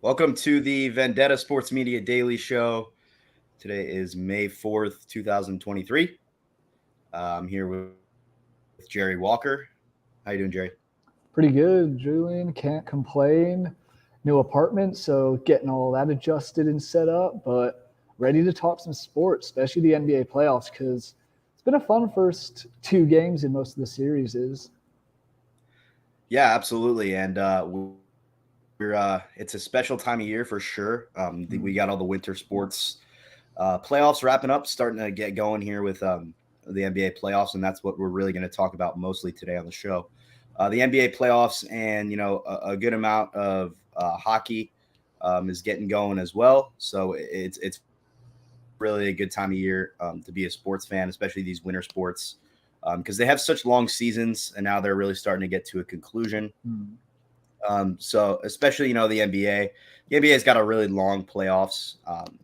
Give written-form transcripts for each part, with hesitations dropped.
Welcome to the Vendetta Sports Media Daily Show. Today is May 4th, 2023. I'm here with Jerry Walker. How you doing, Jerry? Pretty good, Julian. Can't complain. New apartment, so getting all that adjusted and set up, but ready to talk some sports, especially the NBA playoffs, because it's been a fun first two games in most of the series. Yeah, absolutely. And we're it's a special time of year for sure. We got all the winter sports playoffs wrapping up, starting to get going here with the NBA playoffs, and that's what we're really going to talk about mostly today on the show. The NBA playoffs, and a good amount of hockey is getting going as well. So it's really a good time of year to be a sports fan, especially these winter sports, because they have such long seasons, and now they're really starting to get to a conclusion. So especially the NBA. The NBA has got a really long playoffs.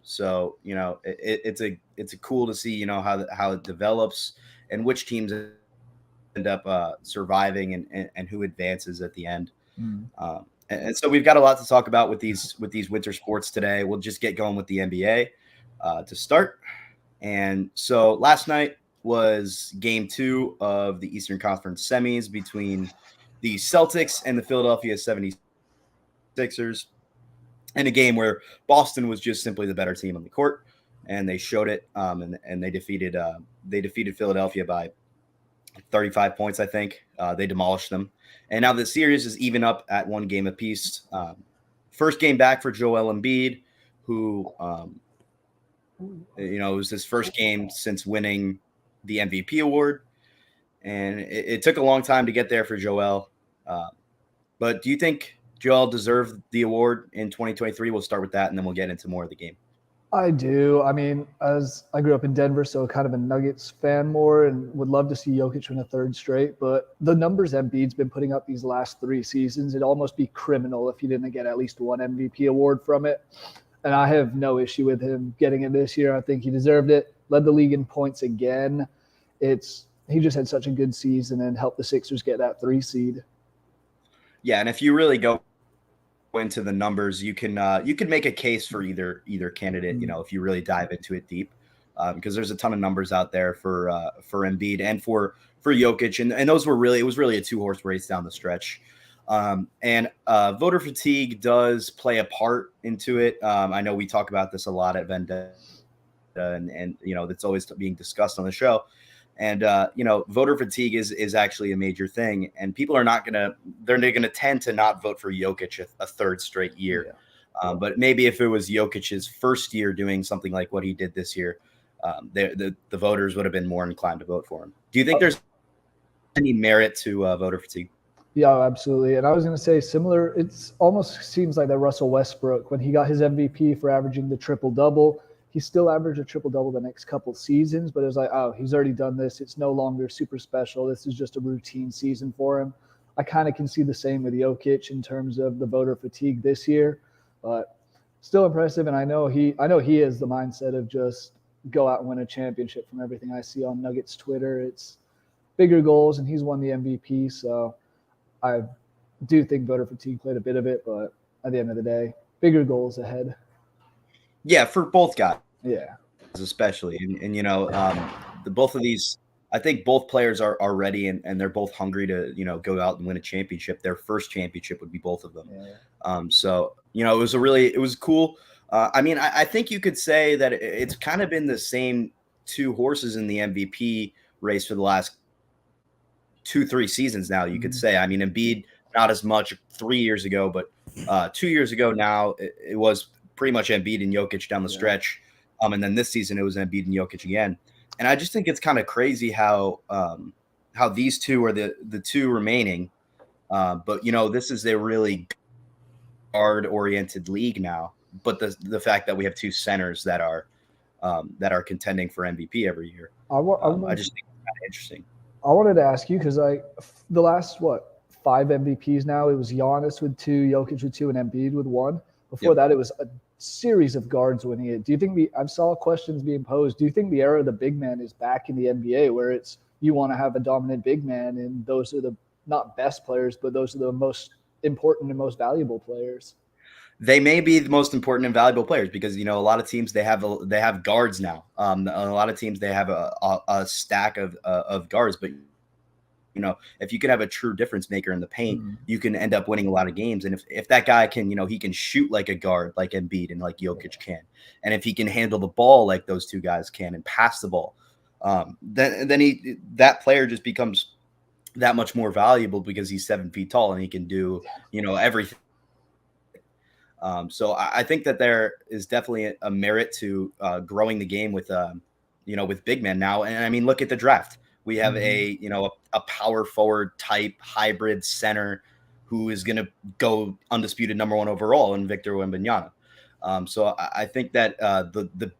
So it's a cool to see how it develops and which teams end up surviving and who advances at the end. And so we've got a lot to talk about with these winter sports today. We'll just get going with the NBA to start. And so last night was game 2 of the Eastern Conference semis between the Celtics and the Philadelphia 76ers, in a game where Boston was just simply the better team on the court, and they showed it. And they defeated Philadelphia by 35 points, I think. They demolished them, and now the series is even up at one game apiece. First game back for Joel Embiid, who it was his first game since winning the MVP award, and it took a long time to get there for Joel. But do you think Joel deserved the award in 2023? We'll start with that, and then we'll get into more of the game. I do. I mean, as I grew up in Denver, so kind of a Nuggets fan more, and would love to see Jokic win a third straight. But the numbers Embiid's been putting up these last 3 seasons, it'd almost be criminal if he didn't get at least one MVP award from it. And I have no issue with him getting it this year. I think he deserved it. Led the league in points again. He just had such a good season and helped the Sixers get that 3 seed. Yeah, and if you really go into the numbers, you can make a case for either candidate. If you really dive into it deep, because there's a ton of numbers out there for Embiid and for Jokic, and those were really, it was really a 2-horse race down the stretch. And voter fatigue does play a part into it. I know we talk about this a lot at Vendetta, and that's always being discussed on the show. And voter fatigue is actually a major thing, and people are they're going to tend to not vote for Jokic a third straight year. Yeah. But maybe if it was Jokic's first year doing something like what he did this year, the voters would have been more inclined to vote for him. Do you think there's any merit to voter fatigue? Yeah, absolutely. And I was going to say similar. It almost seems like that Russell Westbrook, when he got his MVP for averaging the triple-double, he still averaged a triple-double the next couple seasons, but it was like, oh, he's already done this. It's no longer super special. This is just a routine season for him. I kind of can see the same with Jokic in terms of the voter fatigue this year, but still impressive. And I know he is the mindset of just go out and win a championship. From everything I see on Nuggets Twitter, it's bigger goals, and he's won the MVP. So I do think voter fatigue played a bit of it, but at the end of the day, bigger goals ahead. Yeah, for both guys. Yeah, especially, and the both of these, I think both players are ready, and they're both hungry to go out and win a championship. Their first championship would be both of them. Yeah. So it was cool. I think you could say that it's kind of been the same 2 horses in the MVP race for the last 2-3 seasons now. You could say. I mean, Embiid not as much 3 years ago, but 2 years ago now it was pretty much Embiid and Jokic down the stretch. And then this season it was Embiid and Jokic again. And I just think it's kind of crazy how these two are the 2 remaining. But this is a really guard-oriented league now. But the fact that we have 2 centers that are contending for MVP every year, I just think it's kind of interesting. I wanted to ask you, because the last 5 MVPs now, it was Giannis with 2, Jokic with 2, and Embiid with 1. Before that, it was a series of guards winning it. Do you think I saw questions being posed? Do you think the era of the big man is back in the NBA, where it's you want to have a dominant big man, and those are the not best players, but those are the most important and most valuable players? they may be the most important and valuable players because a lot of teams they have guards now. A lot of teams they have a stack of guards, but if you could have a true difference maker in the paint, you can end up winning a lot of games. And if that guy can, he can shoot like a guard, like Embiid and like Jokic can, and if he can handle the ball like those two guys can and pass the ball, then that player just becomes that much more valuable because he's 7 feet tall and he can do everything. So I think that there is definitely a merit to growing the game with with big men now. And I mean, look at the draft. We have a power forward type hybrid center who is going to go undisputed number 1 overall in Victor Wembanyama. So I think that the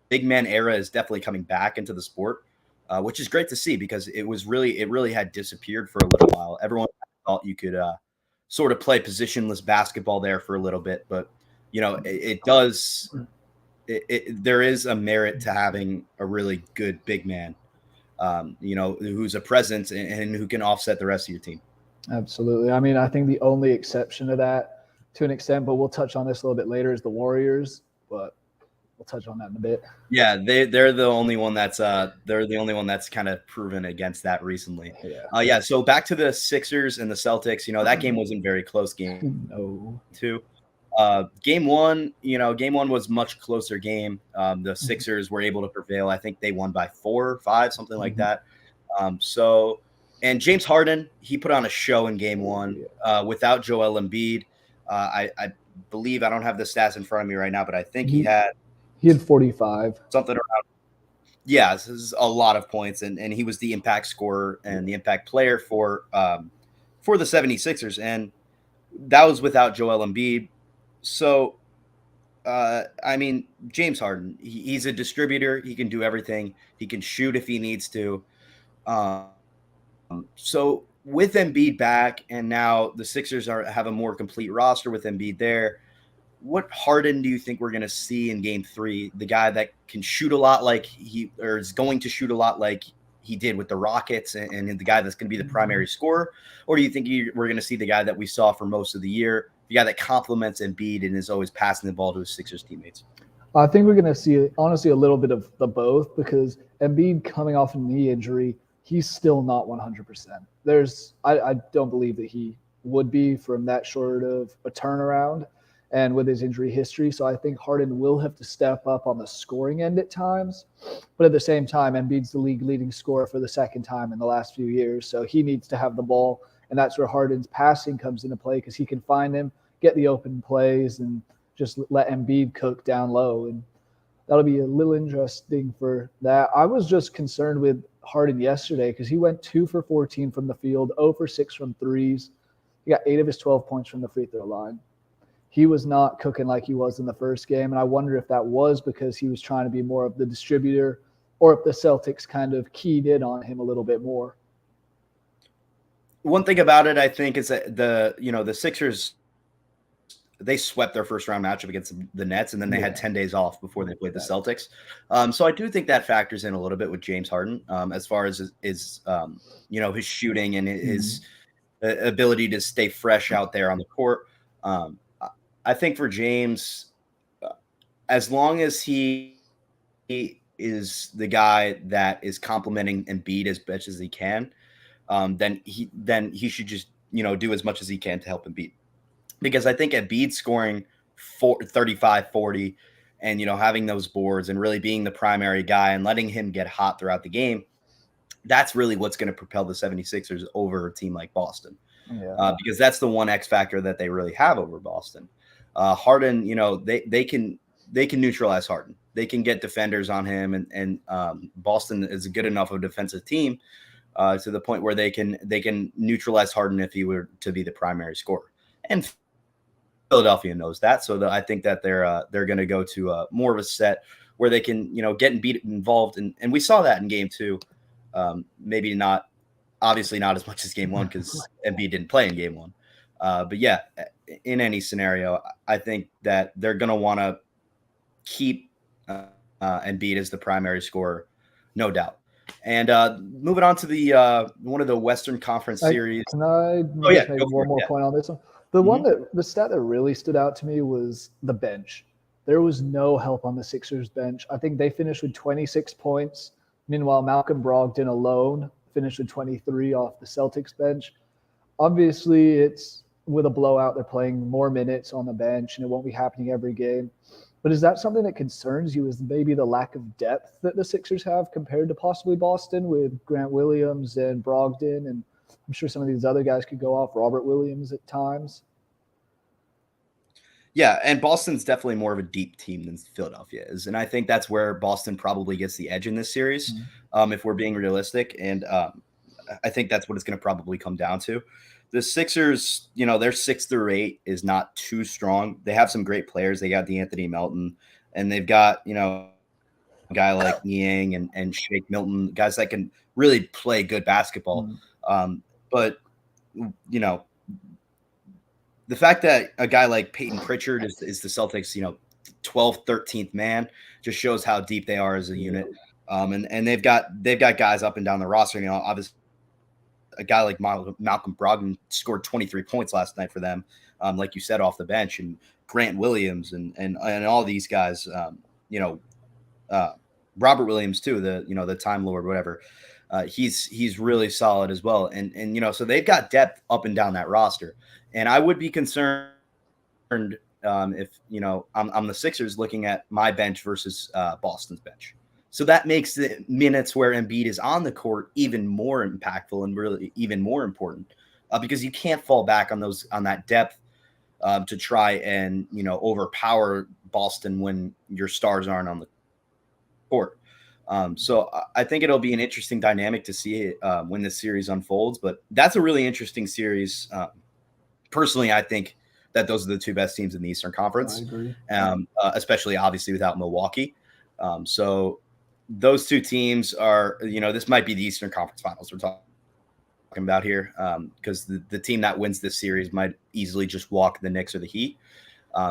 big man era is definitely coming back into the sport, which is great to see because it really had disappeared for a little while. Everyone thought you could sort of play positionless basketball there for a little bit, but there is a merit to having a really good big man, who's a presence and who can offset the rest of your team. Absolutely. I mean, I think the only exception to that, to an extent, but we'll touch on this a little bit later, is the Warriors. But we'll touch on that in a bit. Yeah, they're the only one that's kind of proven against that recently. Yeah. So back to the Sixers and the Celtics. That game wasn't very close. Game two. Game one was much closer game. The Sixers were able to prevail. I think they won by 4 or 5, something like that. And James Harden, he put on a show in game one without Joel Embiid. I believe, I don't have the stats in front of me right now, but I think he had 45, something around. Yeah, this is a lot of points, and he was the impact scorer and the impact player for the 76ers, and that was without Joel Embiid. So, I mean, James Harden, he's a distributor. He can do everything. He can shoot if he needs to. So with Embiid back, and now the Sixers have a more complete roster with Embiid there, what Harden do you think we're going to see in game 3? The guy that can shoot a lot is going to shoot a lot like he did with the Rockets, and the guy that's going to be the primary scorer? Or do you think we're going to see the guy that we saw for most of the year, the guy that complements Embiid and is always passing the ball to his Sixers teammates? I think we're going to see, honestly, a little bit of the both, because Embiid coming off a knee injury, he's still not 100%. I don't believe that he would be from that short of a turnaround and with his injury history. So I think Harden will have to step up on the scoring end at times. But at the same time, Embiid's the league leading scorer for the second time in the last few years. So he needs to have the ball. And that's where Harden's passing comes into play, because he can find him, get the open plays, and just let Embiid cook down low. And that'll be a little interesting for that. I was just concerned with Harden yesterday because he went 2 for 14 from the field, 0 for 6 from threes. He got 8 of his 12 points from the free throw line. He was not cooking like he was in the first game, and I wonder if that was because he was trying to be more of the distributor, or if the Celtics kind of keyed in on him a little bit more. One thing about it, I think, is that the Sixers, they swept their first round matchup against the Nets, and then they had 10 days off before they played the Celtics. So I do think that factors in a little bit with James Harden, as far as his his shooting and his ability to stay fresh out there on the court. I think for James, as long as he is the guy that is complimenting Embiid as best as he can, then he should just do as much as he can to help Embiid. Because I think Embiid scoring 35, 40 and, having those boards and really being the primary guy and letting him get hot throughout the game, that's really what's going to propel the 76ers over a team like Boston. Because that's the one X factor that they really have over Boston. Harden, they can neutralize Harden. They can get defenders on him, and Boston is a good enough of a defensive team to the point where they can neutralize Harden if he were to be the primary scorer. And Philadelphia knows that, so I think that they're going to go to more of a set where they can get Embiid involved, and we saw that in game 2. Maybe not, obviously not as much as game 1 because Embiid didn't play in game 1. But yeah, in any scenario, I think that they're going to want to keep Embiid as the primary scorer, no doubt. And moving on to the one of the Western Conference series. Can I make one more point on this one? The stat that really stood out to me was the bench. There was no help on the Sixers bench. I think they finished with 26 points. Meanwhile, Malcolm Brogdon alone finished with 23 off the Celtics bench. Obviously, it's with a blowout, they're playing more minutes on the bench, and it won't be happening every game. But is that something that concerns you? Is maybe the lack of depth that the Sixers have compared to possibly Boston with Grant Williams and Brogdon, and I'm sure some of these other guys could go off. Robert Williams at times. Yeah, and Boston's definitely more of a deep team than Philadelphia is, and I think that's where Boston probably gets the edge in this series, if we're being realistic. And I think that's what it's going to probably come down to. The Sixers, their 6 through 8 is not too strong. They have some great players. They got DeAnthony Melton, and they've got a guy like Niang and Shake Milton, guys that can really play good basketball. But the fact that a guy like Peyton Pritchard is the Celtics, 12th, 13th man just shows how deep they are as a unit. And they've got guys up and down the roster. Obviously, a guy like Malcolm Brogdon scored 23 points last night for them, like you said, off the bench, and Grant Williams and all these guys, Robert Williams too, the Time Lord, whatever. He's really solid as well. And so they've got depth up and down that roster. And I would be concerned if, I'm the Sixers looking at my bench versus Boston's bench. So that makes the minutes where Embiid is on the court even more impactful and really even more important because you can't fall back on that depth to try and, overpower Boston when your stars aren't on the court. So I think it'll be an interesting dynamic to see when this series unfolds, but that's a really interesting series. Personally, I think that those are the two best teams in the Eastern Conference, I agree. Especially obviously without Milwaukee. So those two teams are, this might be the Eastern Conference Finals we're talking about here, because the team that wins this series might easily just walk the Knicks or the Heat.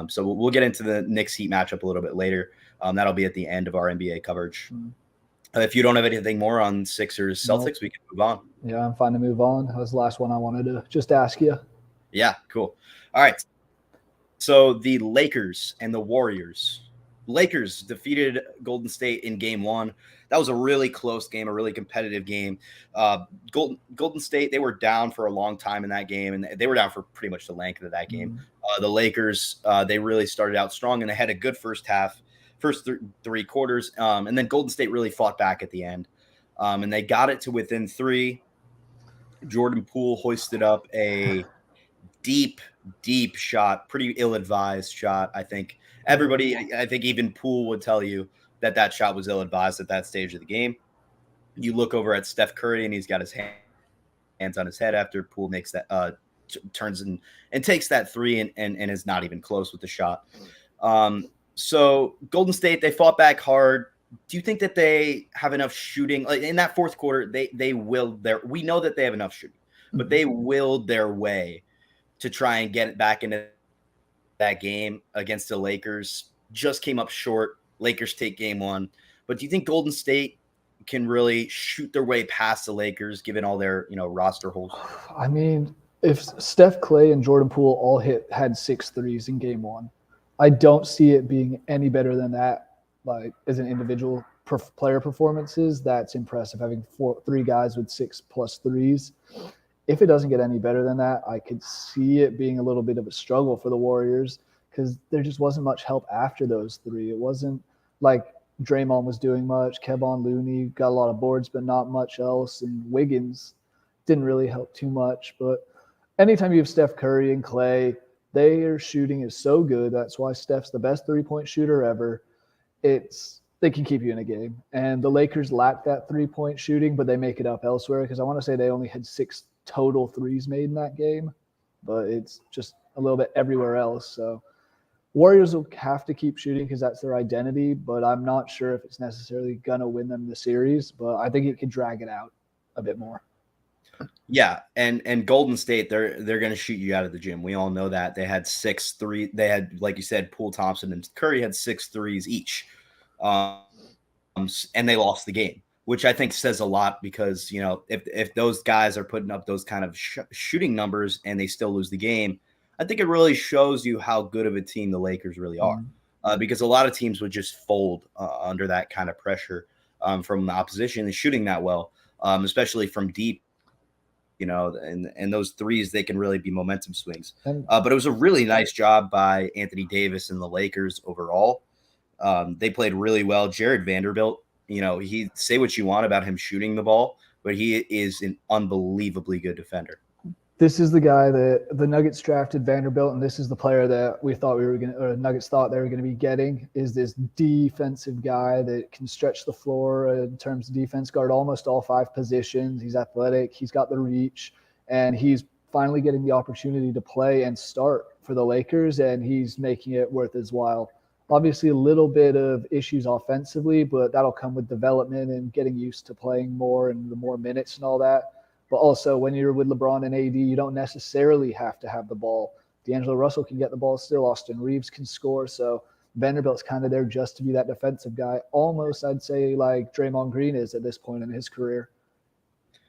So we'll get into the Knicks Heat matchup a little bit later. That'll be at the end of our NBA coverage. If you don't have anything more on Sixers Celtics, we can move on. Yeah, I'm fine to move on. That was the last one I wanted to just ask you. Yeah, cool. All right. So the Lakers and the Warriors. Lakers defeated Golden State in game 1. That was a really close game, a really competitive game. Golden State, they were down for a long time in that game, and they were down for pretty much the length of that game. The Lakers, they really started out strong, and they had a good first half, first three quarters, and then Golden State really fought back at the end, and they got it to within 3. Jordan Poole hoisted up a deep shot, pretty ill-advised shot. I think even Poole would tell you that shot was ill-advised at that stage of the game. You look over at Steph Curry, and he's got his hands on his head after Poole makes that turns and takes that 3 and is not even close with the shot. So Golden State, they fought back hard. Do you think that they have enough shooting? Like in that fourth quarter, we know that they have enough shooting, but they willed their way to try and get it back into that game against the Lakers. Just came up short. Lakers take game 1. But do you think Golden State can really shoot their way past the Lakers, given all their roster holes? I mean, if Steph, Clay, and Jordan Poole all had 6 threes in game 1, I don't see it being any better than that. Like as an individual player performances, that's impressive. Having 3 guys with 6+ threes. If it doesn't get any better than that, I could see it being a little bit of a struggle for the Warriors because there just wasn't much help after those 3. It wasn't like Draymond was doing much. Kevon Looney got a lot of boards, but not much else. And Wiggins didn't really help too much. But anytime you have Steph Curry and Clay, their shooting is so good. That's why Steph's the best 3-point shooter ever. They can keep you in a game. And the Lakers lack that 3-point shooting, but they make it up elsewhere because I want to say they only had 6 total threes made in that game, but it's just a little bit everywhere else. So Warriors will have to keep shooting because that's their identity, but I'm not sure if it's necessarily going to win them the series, but I think it could drag it out a bit more. Yeah, and Golden State, they're going to shoot you out of the gym. We all know that. They had 6 3. They had, like you said, Poole, Thompson, and Curry had 6 threes each, and they lost the game, which I think says a lot because, if those guys are putting up those kind of shooting numbers and they still lose the game, I think it really shows you how good of a team the Lakers really are, Mhm. because a lot of teams would just fold under that kind of pressure from the opposition and shooting that well, especially from deep. And those threes, they can really be momentum swings. And But it was a really nice job by Anthony Davis and the Lakers overall. They played really well. Jared Vanderbilt, he say what you want about him shooting the ball, but he is an unbelievably good defender. this is the guy that the Nuggets drafted, Vanderbilt, and this is the player that we thought we were going to, or Nuggets thought they were going to be getting, is this defensive guy that can stretch the floor in terms of defense, guard almost all 5 positions. He's athletic, he's got the reach, and he's finally getting the opportunity to play and start for the Lakers, and he's making it worth his while. Obviously, a little bit of issues offensively, but that'll come with development and getting used to playing more and the more minutes and all that. But also, when you're with LeBron and AD, you don't necessarily have to have the ball. D'Angelo Russell can get the ball still. Austin Reeves can score. So Vanderbilt's kind of there just to be that defensive guy. Almost, I'd say, like Draymond Green is at this point in his career.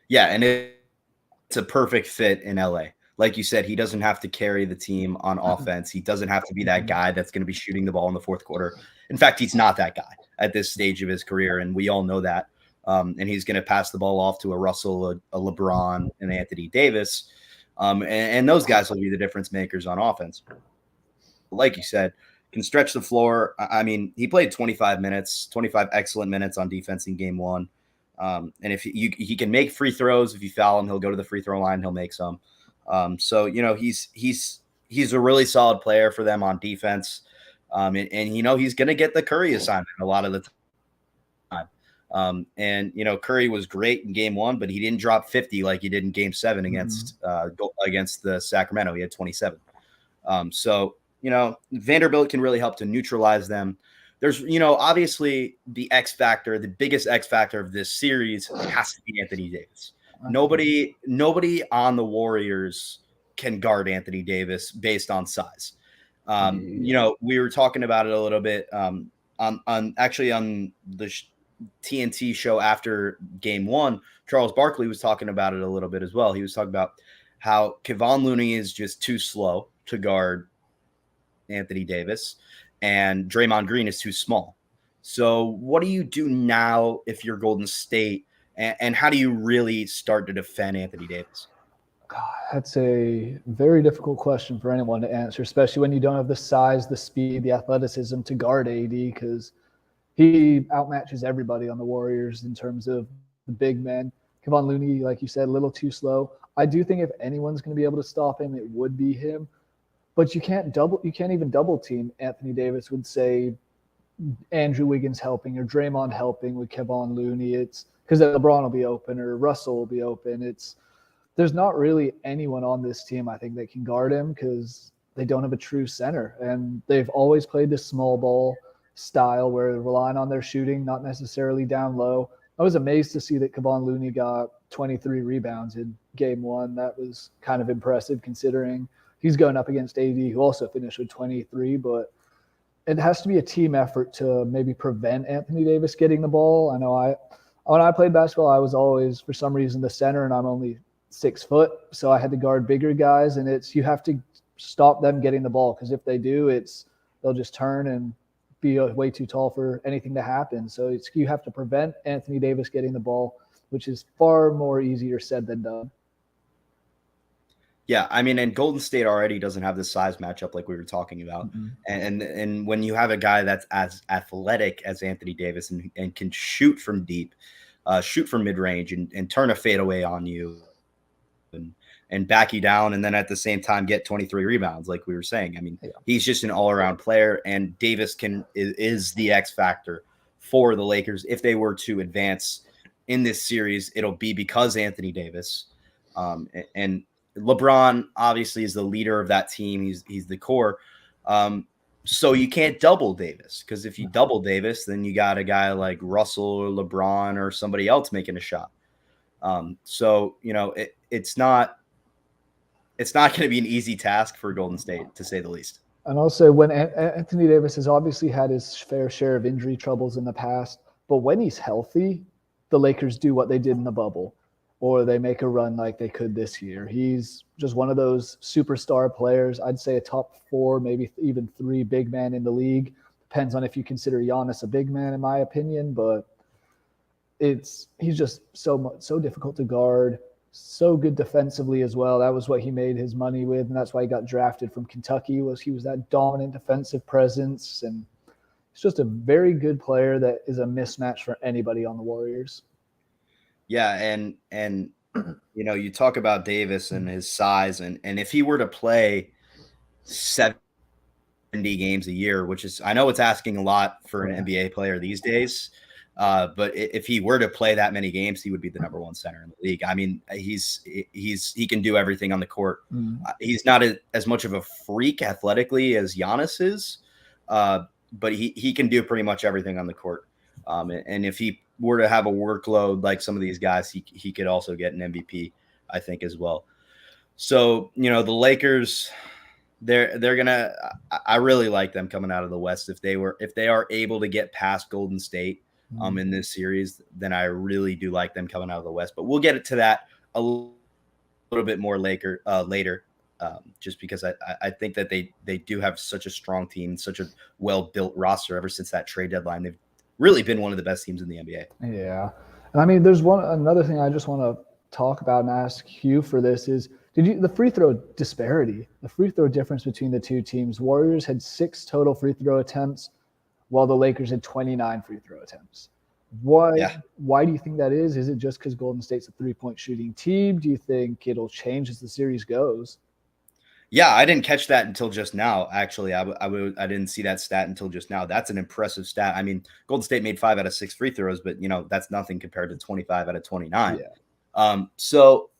Yeah, and it's a perfect fit in LA. Like you said, he doesn't have to carry the team on offense. He doesn't have to be that guy that's going to be shooting the ball in the fourth quarter. In fact, he's not that guy at this stage of his career, and we all know that. And he's going to pass the ball off to a Russell, a LeBron, and Anthony Davis. And those guys will be the difference makers on offense. Like you said, can stretch the floor. I mean, he played 25 excellent minutes on defense in game 1. And if he can make free throws, if you foul him, he'll go to the free throw line. He'll make some. So he's a really solid player for them on defense. And he's going to get the Curry assignment a lot of the time. And Curry was great in game 1, but he didn't drop 50 like he did in game 7 against the Sacramento. He had 27. So Vanderbilt can really help to neutralize them. There's, obviously the biggest X factor of this series has to be Anthony Davis. Nobody on the Warriors can guard Anthony Davis based on size. We were talking about it a little bit on the TNT show after game 1. Charles Barkley was talking about it a little bit as well. He was talking about how Kevon Looney is just too slow to guard Anthony Davis, and Draymond Green is too small. So what do you do now if you're Golden State, and how do you really start to defend Anthony Davis? God, that's a very difficult question for anyone to answer, especially when you don't have the size, the speed, the athleticism to guard AD, because he outmatches everybody on the Warriors in terms of the big men. Kevon Looney, like you said, a little too slow. I do think if anyone's going to be able to stop him, it would be him. But you can't even double team Anthony Davis with, say, Andrew Wiggins helping or Draymond helping with Kevon Looney. It's because LeBron will be open or Russell will be open. There's not really anyone on this team, I think, that can guard him because they don't have a true center. And they've always played this small ball style where they're relying on their shooting, not necessarily down low. I was amazed to see that Kevon Looney got 23 rebounds in game 1. That was kind of impressive considering he's going up against AD, who also finished with 23. But it has to be a team effort to maybe prevent Anthony Davis getting the ball. I know when I played basketball, I was always, for some reason, the center, and I'm only 6 foot. So I had to guard bigger guys, and you have to stop them getting the ball, because if they do, they'll just turn and be way too tall for anything to happen. So you have to prevent Anthony Davis getting the ball, which is far more easier said than done. Yeah, I mean, and Golden State already doesn't have this size matchup like we were talking about. And when you have a guy that's as athletic as Anthony Davis and can shoot from deep, shoot from mid-range and turn a fadeaway on you and back you down, and then at the same time get 23 rebounds, like we were saying. I mean, he's just an all-around player, and Davis is the X factor for the Lakers. If they were to advance in this series, it'll be because Anthony Davis. And LeBron obviously is the leader of that team. He's the core. So you can't double Davis, because if you double Davis, then you got a guy like Russell or LeBron or somebody else making a shot. So it's not going to be an easy task for Golden State, to say the least. And also, when Anthony Davis has obviously had his fair share of injury troubles in the past, but when he's healthy, the Lakers do what they did in the bubble. or they make a run like they could this year. He's just one of those superstar players. I'd say a top 4, maybe even 3 big man in the league. Depends on if you consider Giannis a big man, in my opinion, but he's just so difficult to guard, so good defensively as well. That was what he made his money with, and that's why he got drafted from Kentucky. He was that dominant defensive presence, and he's just a very good player that is a mismatch for anybody on the Warriors. Yeah, and you talk about Davis and his size, and if he were to play 70 games a year, which is, I know it's asking a lot for an NBA player these days, but if he were to play that many games, he would be the number 1 center in the league. I mean, he can do everything on the court. He's not as much of a freak athletically as Giannis is, but he can do pretty much everything on the court. And if he were to have a workload like some of these guys, he could also get an MVP, I think, as well. So, the Lakers, they're gonna. I really like them coming out of the West. If they are able to get past Golden State in this series, then I really do like them coming out of the West. But we'll get to that a little bit more later. Just because I think that they do have such a strong team, such a well-built roster ever since that trade deadline. They've really been one of the best teams in the NBA. Yeah. And I mean, there's another thing I just want to talk about and ask you for this is, the free throw disparity, the free throw difference between the two teams? Warriors had 6 total free throw attempts, while the Lakers had 29 free throw attempts. Why do you think that is? Is it just because Golden State's a 3-point shooting team? Do you think it'll change as the series goes? Yeah, I didn't catch that until just now. Actually, I didn't see that stat until just now. That's an impressive stat. I mean, Golden State made 5 out of 6 free throws, but that's nothing compared to 25 out of 29. Yeah. So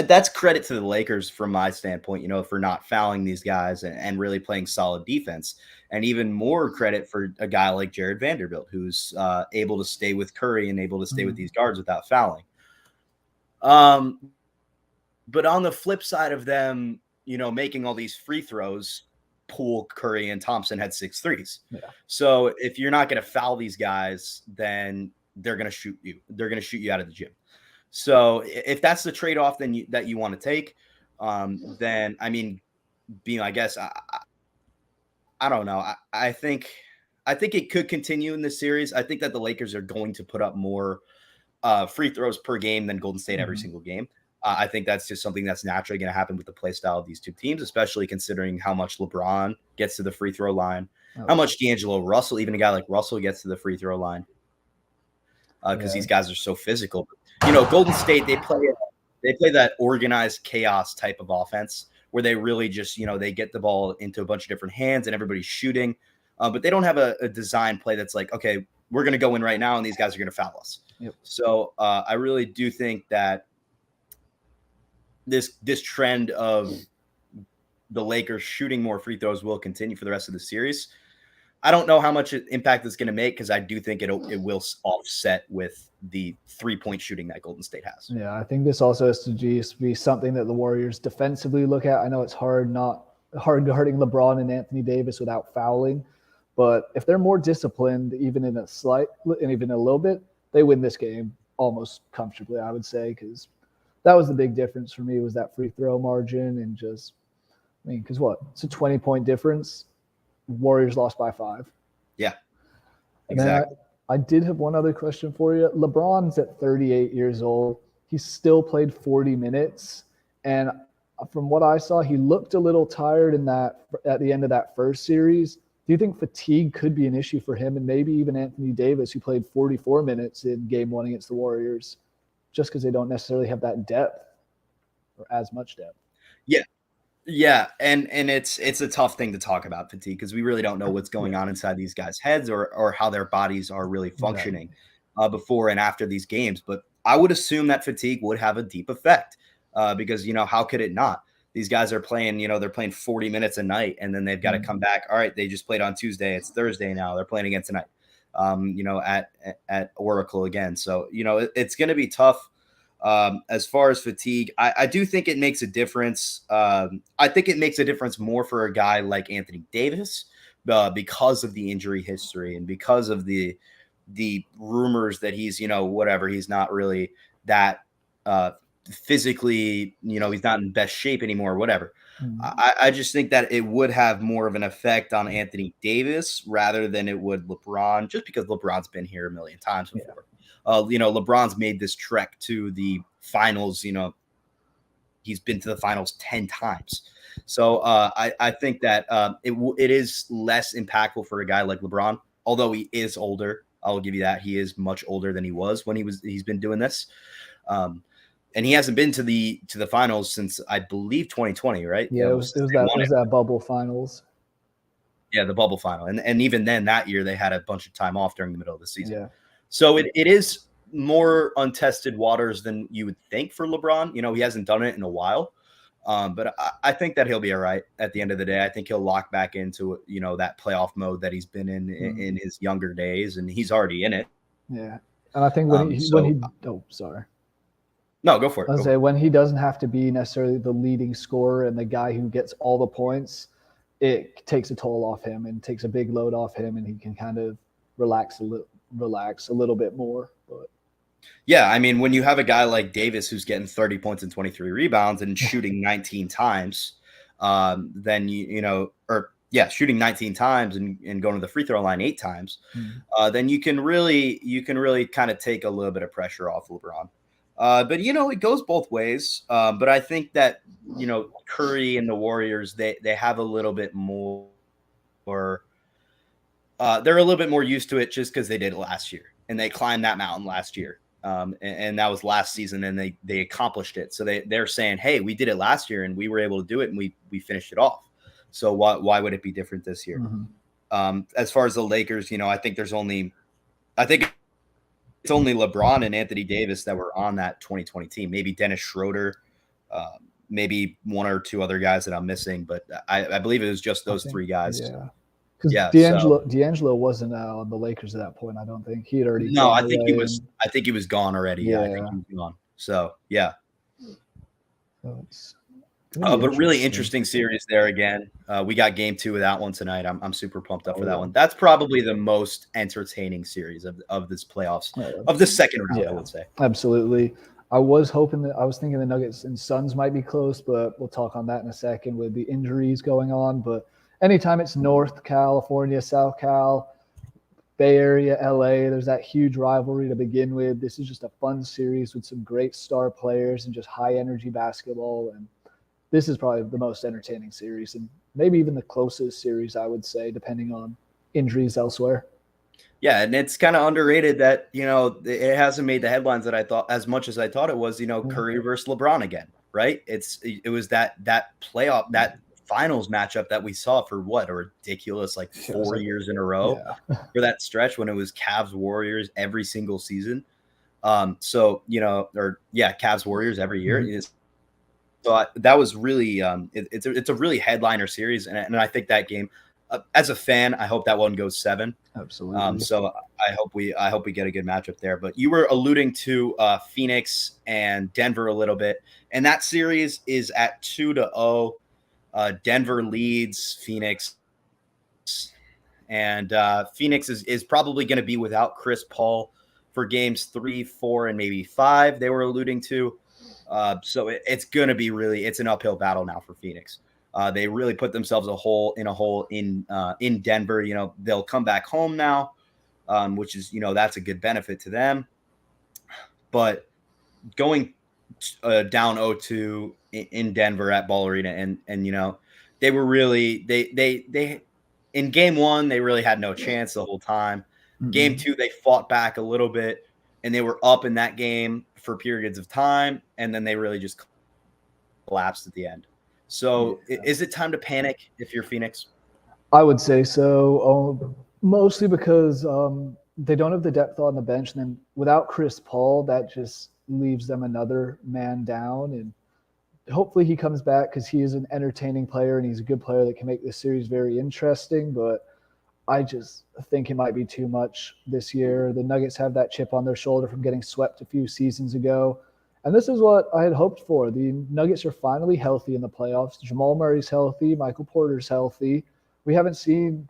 that's credit to the Lakers from my standpoint, for not fouling these guys and really playing solid defense. And even more credit for a guy like Jared Vanderbilt, who's able to stay with Curry and able to stay with these guards without fouling. But on the flip side of them, making all these free throws, Poole, Curry, and Thompson had 6 threes. Yeah. So if you're not going to foul these guys, then they're going to shoot you. They're going to shoot you out of the gym. So if that's the trade-off that you want to take, then, I mean, I guess, I don't know. I think it could continue in this series. I think that the Lakers are going to put up more free throws per game than Golden State every single game. I think that's just something that's naturally going to happen with the play style of these two teams, especially considering how much LeBron gets to the free throw line, how much D'Angelo Russell, even a guy like Russell, gets to the free throw line, because these guys are so physical. Golden State, they play that organized chaos type of offense where they really just, they get the ball into a bunch of different hands and everybody's shooting, but they don't have a design play that's like, okay, we're going to go in right now and these guys are going to foul us. Yep. So I really do think that this trend of the Lakers shooting more free throws will continue for the rest of the series. I don't know how much impact it's going to make, because I do think it will offset with the 3-point shooting that Golden State has. Yeah, I think this also has to just be something that the Warriors defensively look at. I know it's hard guarding LeBron and Anthony Davis without fouling, but if they're more disciplined, even in a little bit, they win this game almost comfortably, I would say, because that was the big difference for me, was that free throw margin. And just, because it's a 20-point difference. Warriors lost by 5. Yeah, exactly. I did have one other question for you. LeBron's at 38 years old. He still played 40 minutes. And from what I saw, he looked a little tired at the end of that first series. Do you think fatigue could be an issue for him, and maybe even Anthony Davis, who played 44 minutes in Game 1 against the Warriors, just because they don't necessarily have that depth or as much depth? Yeah, and it's a tough thing to talk about, fatigue, because we really don't know what's going on inside these guys' heads or how their bodies are really functioning before and after these games. But I would assume that fatigue would have a deep effect, because how could it not? These guys are playing, they're playing 40 minutes a night, and then they've got to come back. All right, they just played on Tuesday. It's Thursday now. They're playing again tonight, at Oracle again. So, it's going to be tough. As far as fatigue, I do think it makes a difference. I think it makes a difference more for a guy like Anthony Davis, because of the injury history and because of the rumors that he's, he's not really that physically, he's not in best shape anymore, whatever. Mm. I just think that it would have more of an effect on Anthony Davis rather than it would LeBron, just because LeBron's been here a million times before. LeBron's made this trek to the finals. He's been to the finals 10 times. So I think that it is less impactful for a guy like LeBron, although he is older. I'll give you that. He is much older than he was when he's been doing this. And he hasn't been to the finals since, I believe, 2020, right? Yeah, it was that bubble finals. Yeah, the bubble final. And even then, that year, they had a bunch of time off during the middle of the season. Yeah. So it is more untested waters than you would think for LeBron. He hasn't done it in a while. But I think that he'll be all right at the end of the day. I think he'll lock back into, that playoff mode that he's been in his younger days, and he's already in it. Yeah. And I think sorry. No, go for it. I was say when he doesn't have to be necessarily the leading scorer and the guy who gets all the points, it takes a toll off him and takes a big load off him, and he can kind of relax a little bit more. But yeah, I mean, when you have a guy like Davis who's getting 30 points and 23 rebounds and shooting 19 times, then shooting 19 times and going to the free throw line 8 times, then you can really kind of take a little bit of pressure off LeBron. But it goes both ways. But I think that Curry and the Warriors, they have a little bit more. They're a little bit more used to it just because they did it last year and they climbed that mountain last year. And that was last season, and they accomplished it. So they're saying, hey, we did it last year and we were able to do it, and we finished it off. So why would it be different this year? Mm-hmm. As far as the Lakers, I think it's only LeBron and Anthony Davis that were on that 2020 team. Maybe Dennis Schroeder, maybe one or two other guys that I'm missing, but I believe it was just those 3 guys. Yeah. Because D'Angelo wasn't on the Lakers at that point. I don't think he had already. No, I think he was. I think he was gone already. Yeah, I think he was gone. So yeah. So but really interesting series there again. We got game 2 of that one tonight. I'm super pumped up for that one. That's probably the most entertaining series of this playoffs of the second round. I would say absolutely. I was thinking the Nuggets and Suns might be close, but we'll talk on that in a second with the injuries going on. But anytime it's North California, South Cal, Bay Area, LA, there's that huge rivalry to begin with. This is just a fun series with some great star players and just high energy basketball. And this is probably the most entertaining series and maybe even the closest series, I would say, depending on injuries elsewhere. Yeah, and it's kind of underrated that, it hasn't made the headlines that I thought as much as I thought it was, Curry versus LeBron again, right? It was that playoff, that finals matchup that we saw for a ridiculous 4 years in a row for that stretch when it was Cavs Warriors every single season. Cavs Warriors every year. Mm-hmm. So that was really it's a really headliner series, and I think that game, as a fan, I hope that one goes 7. Absolutely. So I hope we get a good matchup there. But you were alluding to Phoenix and Denver a little bit, and that series is at 2-0. Denver leads Phoenix, and Phoenix is probably going to be without Chris Paul for games 3, 4, and maybe 5. They were alluding to. So it's going to be it's an uphill battle now for Phoenix. They really put themselves in Denver. They'll come back home now, which is, that's a good benefit to them. But going down 0-2 in Denver at Ball Arena, and they were really they in game 1 they really had no chance the whole time. Mm-hmm. Game 2 they fought back a little bit, and they were up in that game for periods of time, and then they really just collapsed at the end. So is it time to panic if you're Phoenix? I would say so, mostly because they don't have the depth on the bench, and then without Chris Paul, that just leaves them another man down. And hopefully he comes back because he is an entertaining player and he's a good player that can make this series very interesting. But I just think it might be too much this year. The Nuggets have that chip on their shoulder from getting swept a few seasons ago. And this is what I had hoped for. The Nuggets are finally healthy in the playoffs. Jamal Murray's healthy. Michael Porter's healthy. We haven't seen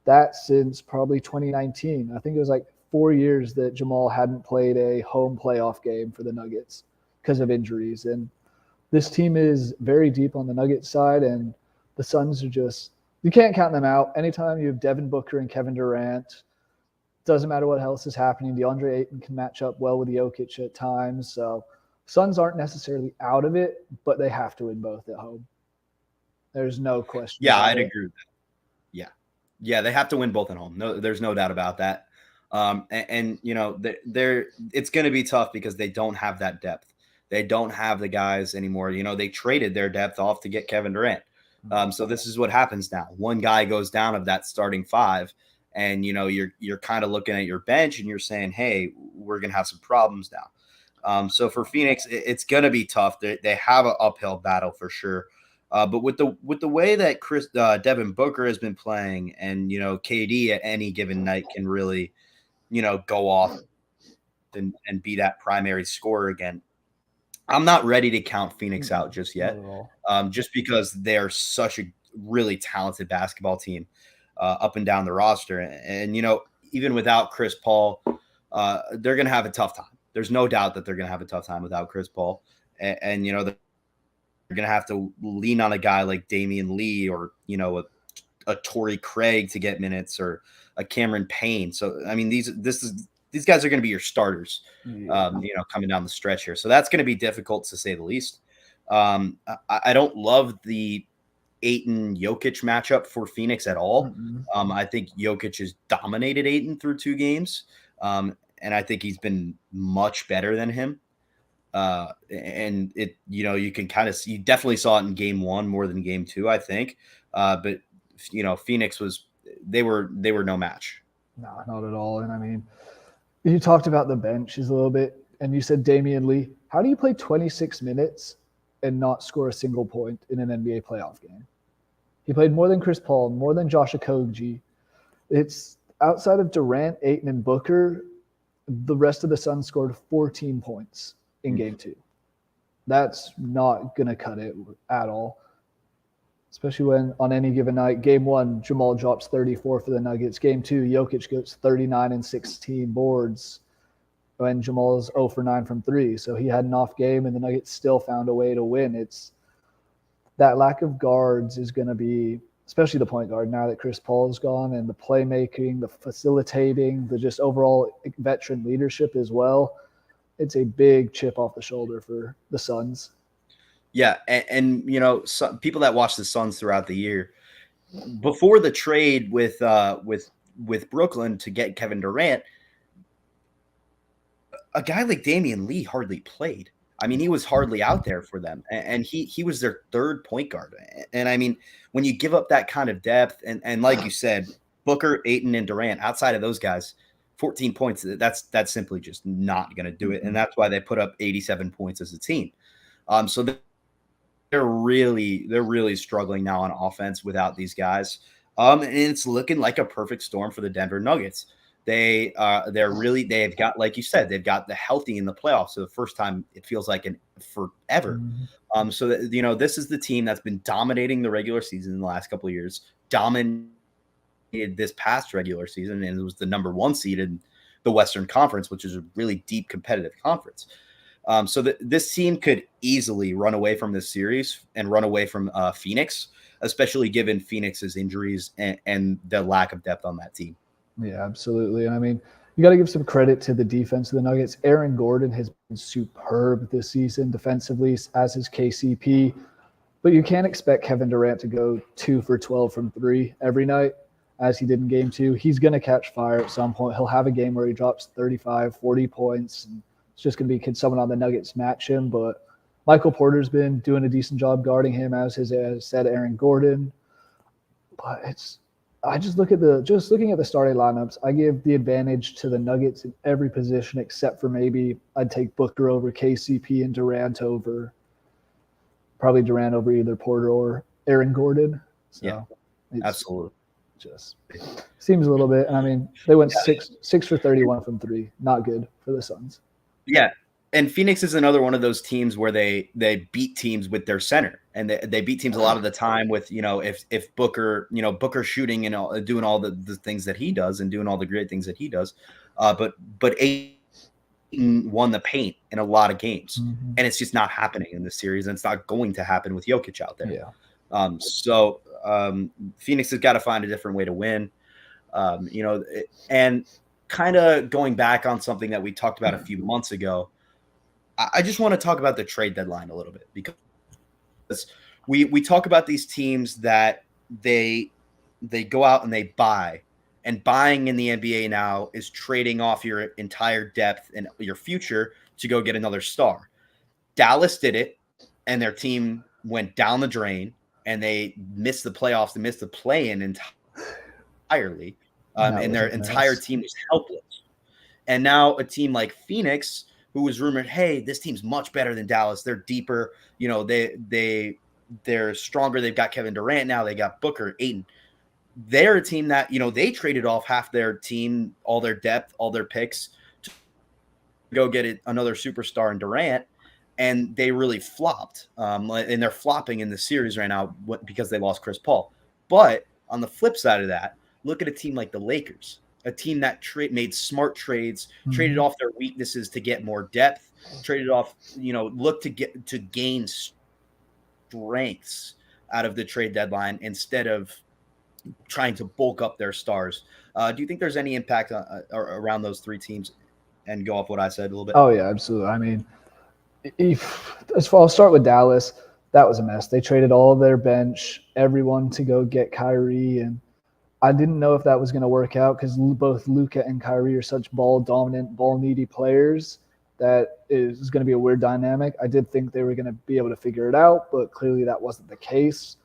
that since probably 2019. I think it was 4 years that Jamal hadn't played a home playoff game for the Nuggets. because of injuries. And this team is very deep on the Nuggets side, and the Suns are just, you can't count them out. Anytime you have Devin Booker and Kevin Durant, doesn't matter what else is happening. DeAndre Ayton can match up well with Jokic at times. So Suns aren't necessarily out of it, but they have to win both at home. There's no question. Yeah, I'd agree with that. Yeah, they have to win both at home. No, there's no doubt about that. And you know, they're it's going to be tough because they don't have that depth. They don't have the guys anymore. You know, they traded their depth off to get Kevin Durant. So this is what happens now. One guy goes down of that starting five, and you know you're kind of looking at your bench and you're saying, "Hey, we're gonna have some problems now." So for Phoenix, it's gonna be tough. They have an uphill battle for sure. But with the way that Devin Booker has been playing, and you know KD at any given night can really, you know, go off and be that primary scorer again. I'm not ready to count Phoenix out just yet, just because they're such a really talented basketball team up and down the roster. And, you know, even without Chris Paul, they're going to have a tough time. There's no doubt that they're going to have a tough time without Chris Paul. And you know, they're going to have to lean on a guy like Damian Lee or, you know, a Torrey Craig to get minutes, or a Cameron Payne. So, I mean, these guys are going to be your starters, you know, coming down the stretch here. So that's going to be difficult to say the least. I don't love the Ayton Jokic matchup for Phoenix at all. I think Jokic has dominated Ayton through 2 games. And I think he's been much better than him. And it, you know, you can kind of see, you definitely saw it in game 1 more than game 2, I think. But you know, Phoenix they were no match. No, not at all. And I mean, you talked about the benches a little bit, and you said Damian Lee. How do you play 26 minutes and not score a single point in an NBA playoff game? He played more than Chris Paul, more than Josh Okogie. It's outside of Durant, Ayton, and Booker, the rest of the Suns scored 14 points in game 2. That's not going to cut it at all. Especially when on any given night, game 1, Jamal drops 34 for the Nuggets. Game 2, Jokic goes 39 and 16 boards when Jamal's 0 for 9 from 3. So he had an off game, and the Nuggets still found a way to win. It's that lack of guards is going to be, especially the point guard, now that Chris Paul is gone, and the playmaking, the facilitating, the just overall veteran leadership as well. It's a big chip off the shoulder for the Suns. Yeah, and you know, some people that watch the Suns throughout the year, before the trade with Brooklyn to get Kevin Durant, a guy like Damian Lee hardly played. I mean, he was hardly out there for them, and he was their 3rd point guard. And I mean, when you give up that kind of depth, and like you said, Booker, Ayton, and Durant, outside of those guys, 14 points, that's simply just not going to do it, and that's why they put up 87 points as a team. So they're really struggling now on offense without these guys. And it's looking like a perfect storm for the Denver Nuggets. They've got, like you said, they've got the healthy in the playoffs. So the first time it feels like in forever. So that, you know, this is the team that's been dominating the regular season in the last couple of years, dominated this past regular season, and it was the number 1 seed in the Western Conference, which is a really deep competitive conference. So this team could easily run away from this series and run away from Phoenix, especially given Phoenix's injuries and the lack of depth on that team. Yeah, absolutely. And I mean, you got to give some credit to the defense of the Nuggets. Aaron Gordon has been superb this season defensively, as is KCP. But you can't expect Kevin Durant to go 2 for 12 from 3 every night, as he did in game 2. He's going to catch fire at some point. He'll have a game where he drops 35, 40 points, and it's just going to be, can someone on the Nuggets match him? But Michael Porter's been doing a decent job guarding him, as said Aaron Gordon. But looking at the starting lineups, I give the advantage to the Nuggets in every position except for maybe I'd take Booker over KCP and Durant over either Porter or Aaron Gordon. So yeah, absolutely. Just seems a little bit. I mean, they went 6 for 31 from 3. Not good for the Suns. Yeah, and Phoenix is another one of those teams where they beat teams with their center, and they beat teams a lot of the time with, you know, if Booker, you know, Booker shooting and all, doing all the things that he does and doing all the great things that he does, but Ayton won the paint in a lot of games, Mm-hmm. and it's just not happening in this series, and it's not going to happen with Jokic out there. Yeah. Phoenix has got to find a different way to win. And kind of going back on something that we talked about a few months ago, I just want to talk about the trade deadline a little bit, because we talk about these teams that they go out and they buy, and buying in the NBA now is trading off your entire depth and your future to go get another star. Dallas did it, and their team went down the drain, and they missed the playoffs, they missed the play-in entirely, and their entire team was helpless. And now a team like Phoenix, who was rumored, hey, this team's much better than Dallas. They're deeper. They're stronger. They've got Kevin Durant now. They got Booker, Ayton. They're a team that, they traded off half their team, all their depth, all their picks to go get another superstar in Durant. And they really flopped. And they're flopping in the series right now because they lost Chris Paul. But on the flip side of that, look at a team like the Lakers, a team that made smart trades, traded off their weaknesses to get more depth, traded off, look to gain strengths out of the trade deadline instead of trying to bulk up their stars. Do you think there's any impact around those three teams? And go off what I said a little bit. Oh yeah, absolutely. I mean, I'll start with Dallas. That was a mess. They traded all of their bench, everyone, to go get Kyrie, and I didn't know if that was going to work out because both Luka and Kyrie are such ball-dominant, ball-needy players that is going to be a weird dynamic. I did think they were going to be able to figure it out, but clearly that wasn't the case.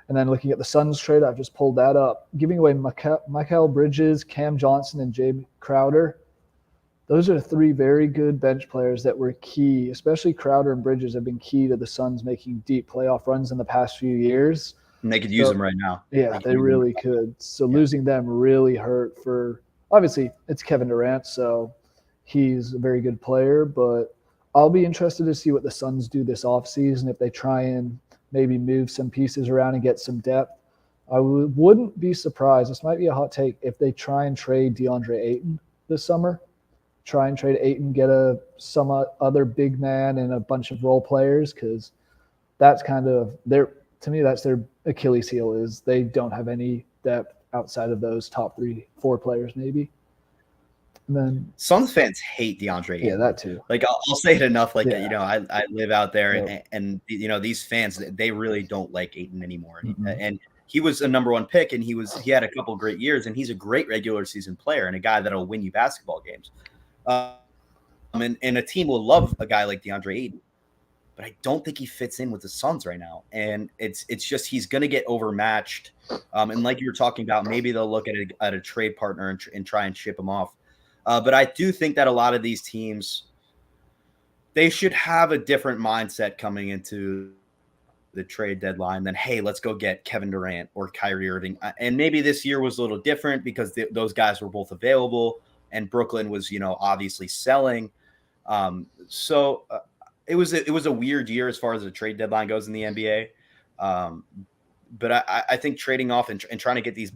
And then looking at the Suns trade, I've just pulled that up. Giving away Mikal Bridges, Cam Johnson, and Jae Crowder. Those are three very good bench players that were key, especially Crowder and Bridges have been key to the Suns making deep playoff runs in the past few years. And they could use them right now. Yeah, they really could. So losing them really hurt obviously it's Kevin Durant, so he's a very good player, but I'll be interested to see what the Suns do this offseason if they try and maybe move some pieces around and get some depth. I wouldn't be surprised, this might be a hot take, if they try and trade DeAndre Ayton this summer. Try and trade Ayton, get some other big man and a bunch of role players, because that's kind of to me, that's their Achilles heel, is they don't have any depth outside of those top 3-4 players maybe. And then Suns fans hate DeAndre Ayton. Yeah, that too. Like I'll say it enough. Like I live out there, and these fans, they really don't like Ayton anymore. Mm-hmm. And he was a number one pick, and he had a couple great years, and he's a great regular season player and a guy that'll win you basketball games. And a team will love a guy like DeAndre Ayton, but I don't think he fits in with the Suns right now. And it's just he's going to get overmatched. And like you were talking about, maybe they'll look at a trade partner and try and ship him off. But I do think that a lot of these teams, they should have a different mindset coming into the trade deadline than, hey, let's go get Kevin Durant or Kyrie Irving. And maybe this year was a little different because those guys were both available. And Brooklyn was, obviously selling. So it was a weird year as far as the trade deadline goes in the NBA. But I think trading off and trying to get these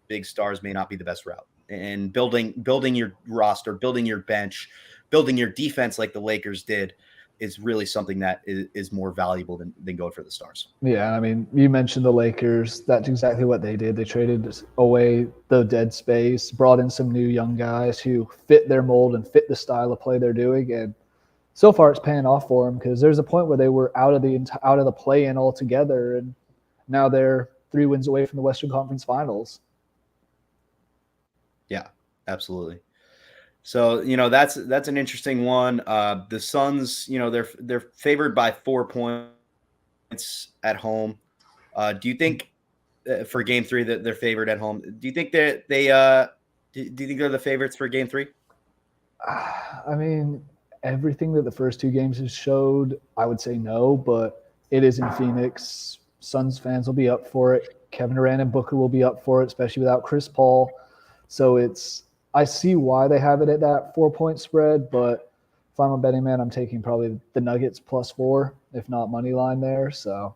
big stars may not be the best route. And building your roster, building your bench, building your defense like the Lakers did is really something that is more valuable than going for the stars. Yeah, I mean, you mentioned the Lakers. That's exactly what they did. They traded away the dead space, brought in some new young guys who fit their mold and fit the style of play they're doing. And so far it's paying off for them, because there's a point where they were out of the play-in altogether, and now they're 3 wins away from the Western Conference Finals. Yeah, absolutely. So, that's an interesting one. The Suns, they're favored by 4 points at home. Do you think for Game 3 that they're favored at home? Do you think that do you think they're the favorites for Game 3? I mean, everything that the first 2 games has showed, I would say no, but it is in Phoenix. Suns fans will be up for it. Kevin Durant and Booker will be up for it, especially without Chris Paul. So I see why they have it at that 4-point spread, but if I'm a betting man, I'm taking probably the Nuggets +4, if not money line there. So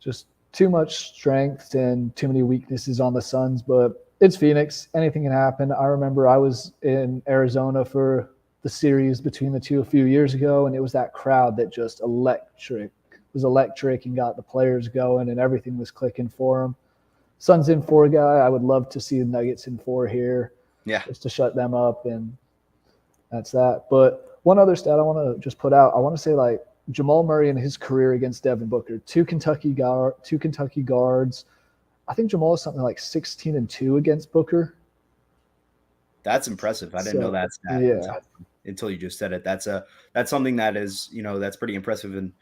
just too much strength and too many weaknesses on the Suns, but it's Phoenix. Anything can happen. I remember I was in Arizona for the series between the two a few years ago, and it was that crowd that just was electric and got the players going, and everything was clicking for them. Suns in 4 guy. I would love to see the Nuggets in 4 here, just to shut them up, and that's that. But one other stat I want to just put out, I want to say like Jamal Murray in his career against Devin Booker, two Kentucky guards. I think Jamal is something like 16-2 against Booker. That's impressive. I didn't know that stat until you just said it. That's something that is, that's pretty impressive. And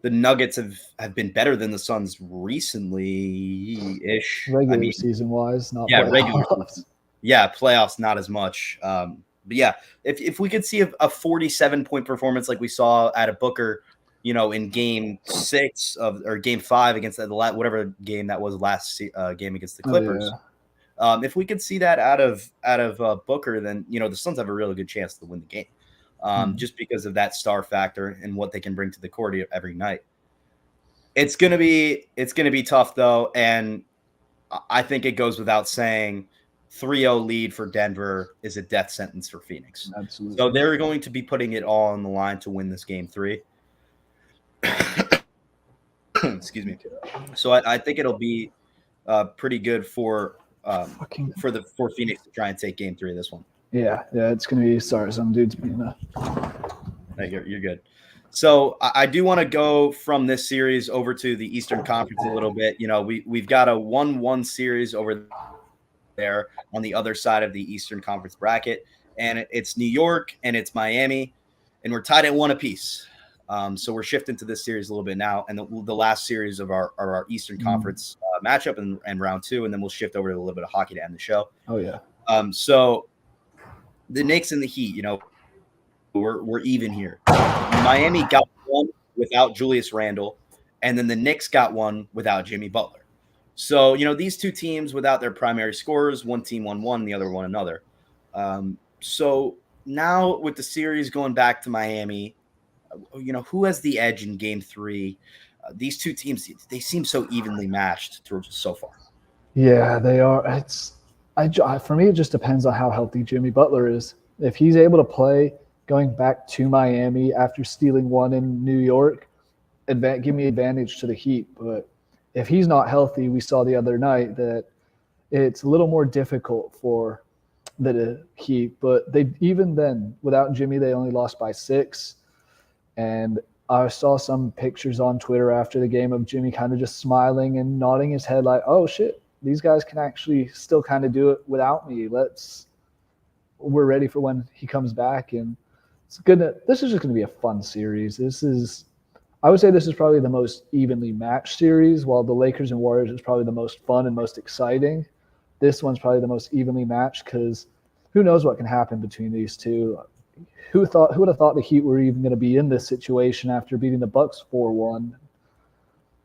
the Nuggets have been better than the Suns recently-ish. Regular season wise, not playoffs. Regular season. Yeah, playoffs not as much. But yeah, if we could see a 47-point performance like we saw out of Booker, in game 6 or game 5 against whatever game that was last game against the Clippers. If we could see that out of Booker, then the Suns have a really good chance to win the game, just because of that star factor and what they can bring to the court every night. It's gonna be tough though, and I think it goes without saying, 3-0 lead for Denver is a death sentence for Phoenix. Absolutely. So they're going to be putting it all on the line to win this game 3. Excuse me. So I think it'll be pretty good for Phoenix to try and take game 3 of this one. Yeah, it's gonna be. Sorry, some dude's being a. No, you're good. So I do want to go from this series over to the Eastern Conference a little bit. We've got a 1-1 series over there on the other side of the Eastern Conference bracket, and it's New York and it's Miami, and we're tied at 1 apiece. So we're shifting to this series a little bit now, and the last series of our Eastern Conference matchup and round 2, and then we'll shift over to a little bit of hockey to end the show. Oh yeah. So the Knicks and the Heat, we're even here. Miami got one without Julius Randle, and then the Knicks got one without Jimmy Butler. So these two teams without their primary scorers, one team won one, the other won another. So now with the series going back to Miami, who has the edge in game 3? These two teams, they seem so evenly matched through so far. Yeah, they are. For me, it just depends on how healthy Jimmy Butler is. If he's able to play going back to Miami after stealing one in New York, give me advantage to the Heat. But if he's not healthy, we saw the other night that it's a little more difficult for the Heat. But even then, without Jimmy, they only lost by 6. And I saw some pictures on Twitter after the game of Jimmy kind of just smiling and nodding his head like, oh, shit, these guys can actually still kind of do it without me. We're ready for when he comes back. And this is just going to be a fun series. I would say this is probably the most evenly matched series, while the Lakers and Warriors is probably the most fun and most exciting. This one's probably the most evenly matched because who knows what can happen between these two. Who would have thought the Heat were even going to be in this situation after beating the Bucks 4-1?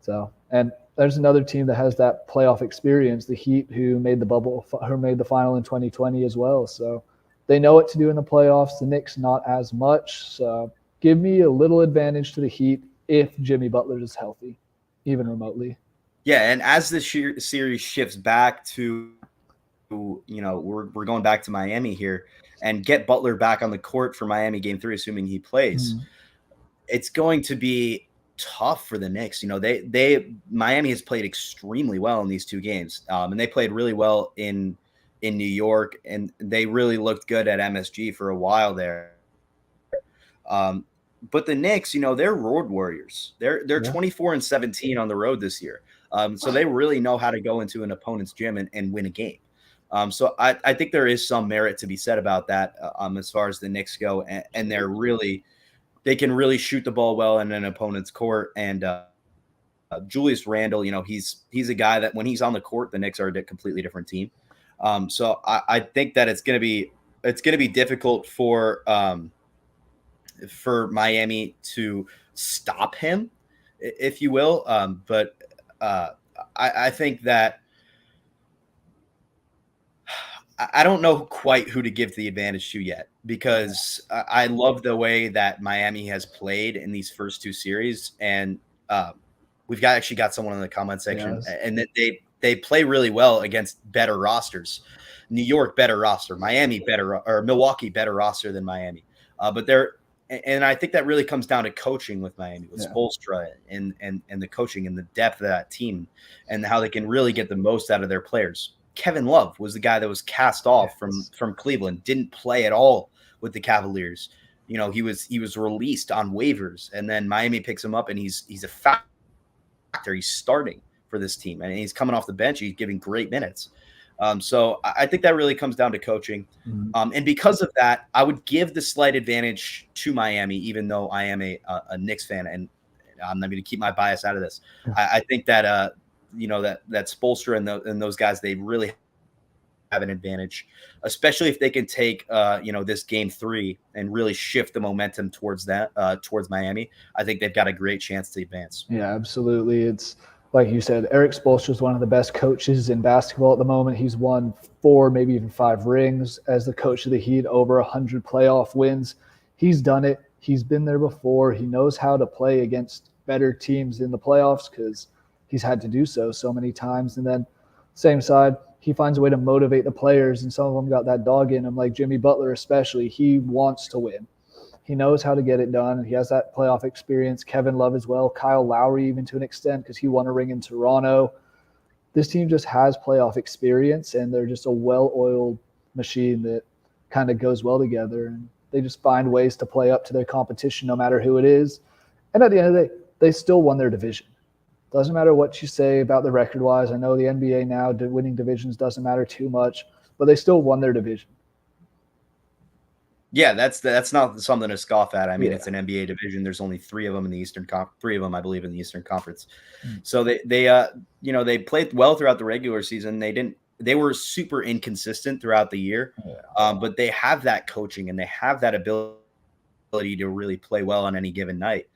So, and there's another team that has that playoff experience, the Heat, who made the final in 2020 as well. So they know what to do in the playoffs. The Knicks not as much. So give me a little advantage to the Heat if Jimmy Butler is healthy, even remotely. Yeah, and as the series shifts back to, we're going back to Miami here, and get Butler back on the court for Miami game 3, assuming he plays, it's going to be tough for the Knicks. Miami has played extremely well in these 2 games, and they played really well in New York, and they really looked good at MSG for a while there. But the Knicks, they're road warriors. They're 24-17 on the road this year, so they really know how to go into an opponent's gym and win a game. So I think there is some merit to be said about that as far as the Knicks go, and they can really shoot the ball well in an opponent's court. And Julius Randle, he's a guy that when he's on the court, the Knicks are a completely different team. So I think that it's gonna be difficult for Miami to stop him, if you will. But I think that. I don't know quite who to give the advantage to yet, because I love the way that Miami has played in these first 2 series. And we've actually got someone in the comment section, and that they play really well against better rosters. New York, better roster. Miami, better, or Milwaukee, better roster than Miami. But and I think that really comes down to coaching with Miami, with Spoelstra and the coaching and the depth of that team and how they can really get the most out of their players. Kevin Love was the guy that was cast off from Cleveland, didn't play at all with the Cavaliers. You know, he was released on waivers, and then Miami picks him up, and he's a factor. He's starting for this team, and he's coming off the bench. He's giving great minutes. So I think that really comes down to coaching. And because of that, I would give the slight advantage to Miami, even though I am a Knicks fan, and I'm not going to keep my bias out of this. I think that that Spoelstra and those guys, they really have an advantage, especially if they can take this game 3 and really shift the momentum towards Miami. I think they've got a great chance to advance. Yeah, absolutely. It's like you said, Eric Spoelstra is one of the best coaches in basketball at the moment. He's won 4, maybe even 5 rings as the coach of the Heat, over 100 playoff wins. He's done it. He's been there before. He knows how to play against better teams in the playoffs because he's had to do so many times. And then same side, he finds a way to motivate the players, and some of them got that dog in him, like Jimmy Butler especially. He wants to win. He knows how to get it done. He has that playoff experience. Kevin Love as well. Kyle Lowry even to an extent because he won a ring in Toronto. This team just has playoff experience, and they're just a well-oiled machine that kind of goes well together. And they just find ways to play up to their competition no matter who it is. And at the end of the day, they still won their division. Doesn't matter what you say about the record-wise. I know the NBA now, winning divisions doesn't matter too much, but they still won their division. Yeah, that's not something to scoff at. I mean, it's an NBA division. There's only 3 of them in the Eastern Conference. 3 of them, I believe, in the Eastern Conference. So they played well throughout the regular season. They were super inconsistent throughout the year, but they have that coaching and they have that ability to really play well on any given night.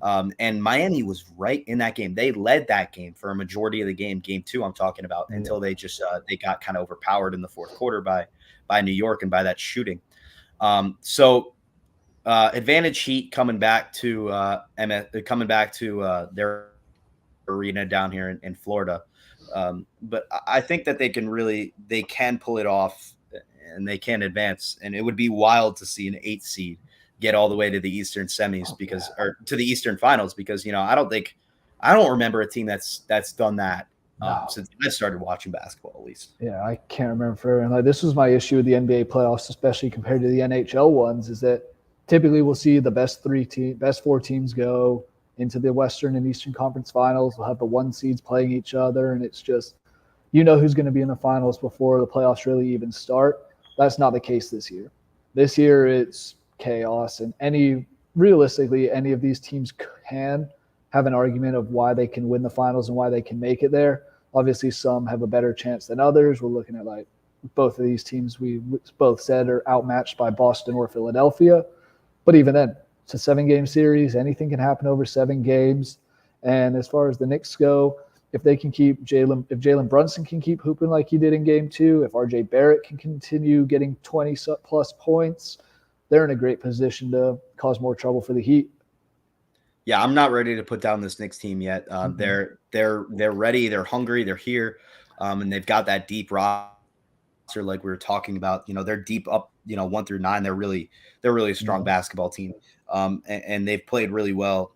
And Miami was right in that game. They led that game for a majority of the game, game 2 I'm talking about, until they just they got kind of overpowered in the fourth quarter by New York and by that shooting. Advantage Heat coming back to their arena down here in Florida. But I think that they can pull it off and they can advance. And it would be wild to see an 8 seed get all the way to the Eastern semis or to the Eastern finals, because, I don't remember a team that's done that. Since I started watching basketball, at least. Yeah, I can't remember forever. And this was my issue with the NBA playoffs, especially compared to the NHL ones, is that typically we'll see the best 4 teams go into the Western and Eastern Conference finals. We'll have the 1 seeds playing each other, and it's just, who's going to be in the finals before the playoffs really even start. That's not the case this year. This year it's chaos, and realistically, any of these teams can have an argument of why they can win the finals and why they can make it there. Obviously, some have a better chance than others. We're looking at both of these teams we both said are outmatched by Boston or Philadelphia. But even then, it's a 7-game series. Anything can happen over 7 games. And as far as the Knicks go, if Jalen Brunson can keep hooping like he did in game 2, if RJ Barrett can continue getting 20-plus points, they're in a great position to cause more trouble for the Heat. Yeah, I'm not ready to put down this Knicks team yet. They're ready. They're hungry. They're here, and they've got that deep roster, like we were talking about. They're deep up. 1 through 9. They're really a strong basketball team, and they've played really well.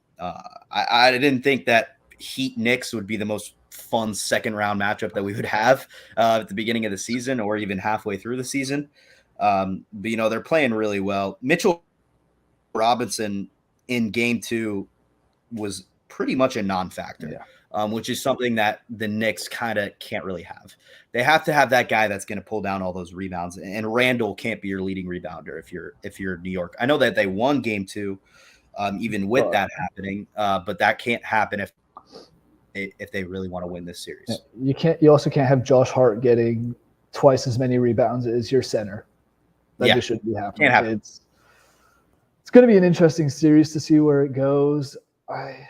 I didn't think that Heat Knicks would be the most fun second round matchup that we would have at the beginning of the season or even halfway through the season. But they're playing really well. Mitchell Robinson in game 2 was pretty much a non-factor, which is something that the Knicks kind of can't really have. They have to have that guy that's going to pull down all those rebounds, and Randall can't be your leading rebounder if you're New York. I know that they won game 2, even with that happening, but that can't happen if they really want to win this series. You also can't have Josh Hart getting twice as many rebounds as your center. That just shouldn't be happening. Can't happen. It's going to be an interesting series to see where it goes. I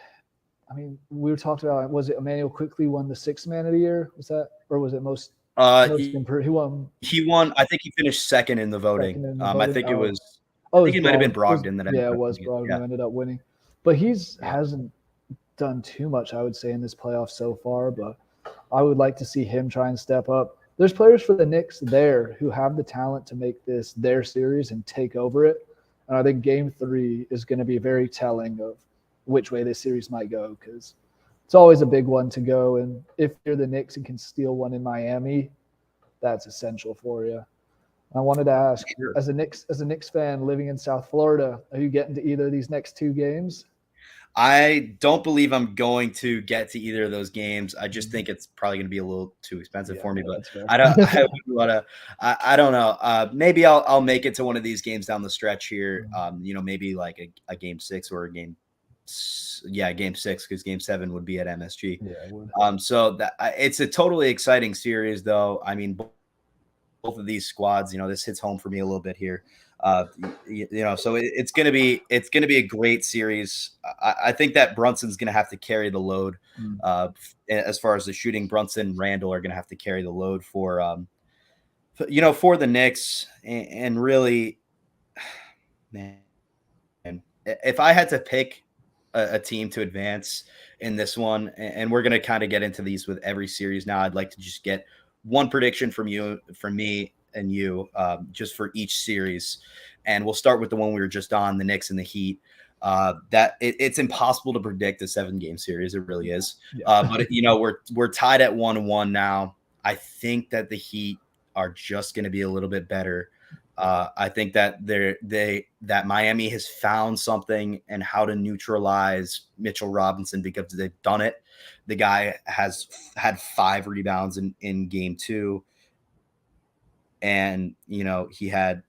mean, we were talking about, was it Emmanuel Quickley won the 6th man of the year? Was that, or was it most improved? He won. He won. I think he finished second in the voting. I think it was. I think it might have been Brogdon it was Brogdon who ended up winning. But hasn't done too much, I would say, in this playoff so far. But I would like to see him try and step up. There's players for the Knicks there who have the talent to make this their series and take over it. And I think Game 3 is going to be very telling of which way this series might go, because it's always a big one to go. And if you're the Knicks and can steal one in Miami, that's essential for you. I wanted to ask, Sure. as a Knicks fan living in South Florida, are you getting to either of these next two games? I don't believe I'm going to get to either of those games. I just think it's probably going to be a little too expensive for me. But that's fair. I don't. I wouldn't wanna. I don't know. Maybe I'll make it to one of these games down the stretch here. Maybe like a game 6 or a game. Yeah, game 6, because game 7 would be at MSG. Yeah, I would. So that it's a totally exciting series, though. I mean, both of these squads, this hits home for me a little bit here. So it's gonna be a great series. I think that Brunson's gonna have to carry the load as far as the shooting. Brunson, Randall are gonna have to carry the load for for the Knicks, and really, man, if I had to pick a team to advance in this one, and we're gonna kind of get into these with every series now, I'd like to just get one prediction from me, and you, just for each series. And we'll start with the one we were just on, the Knicks and the Heat. It's impossible to predict a 7-game series. It really is. Yeah. But we're tied at 1-1 now. I think that the Heat are just going to be a little bit better. I think that that Miami has found something and how to neutralize Mitchell Robinson, because they've done it. The guy has had 5 rebounds in game 2. And, he had,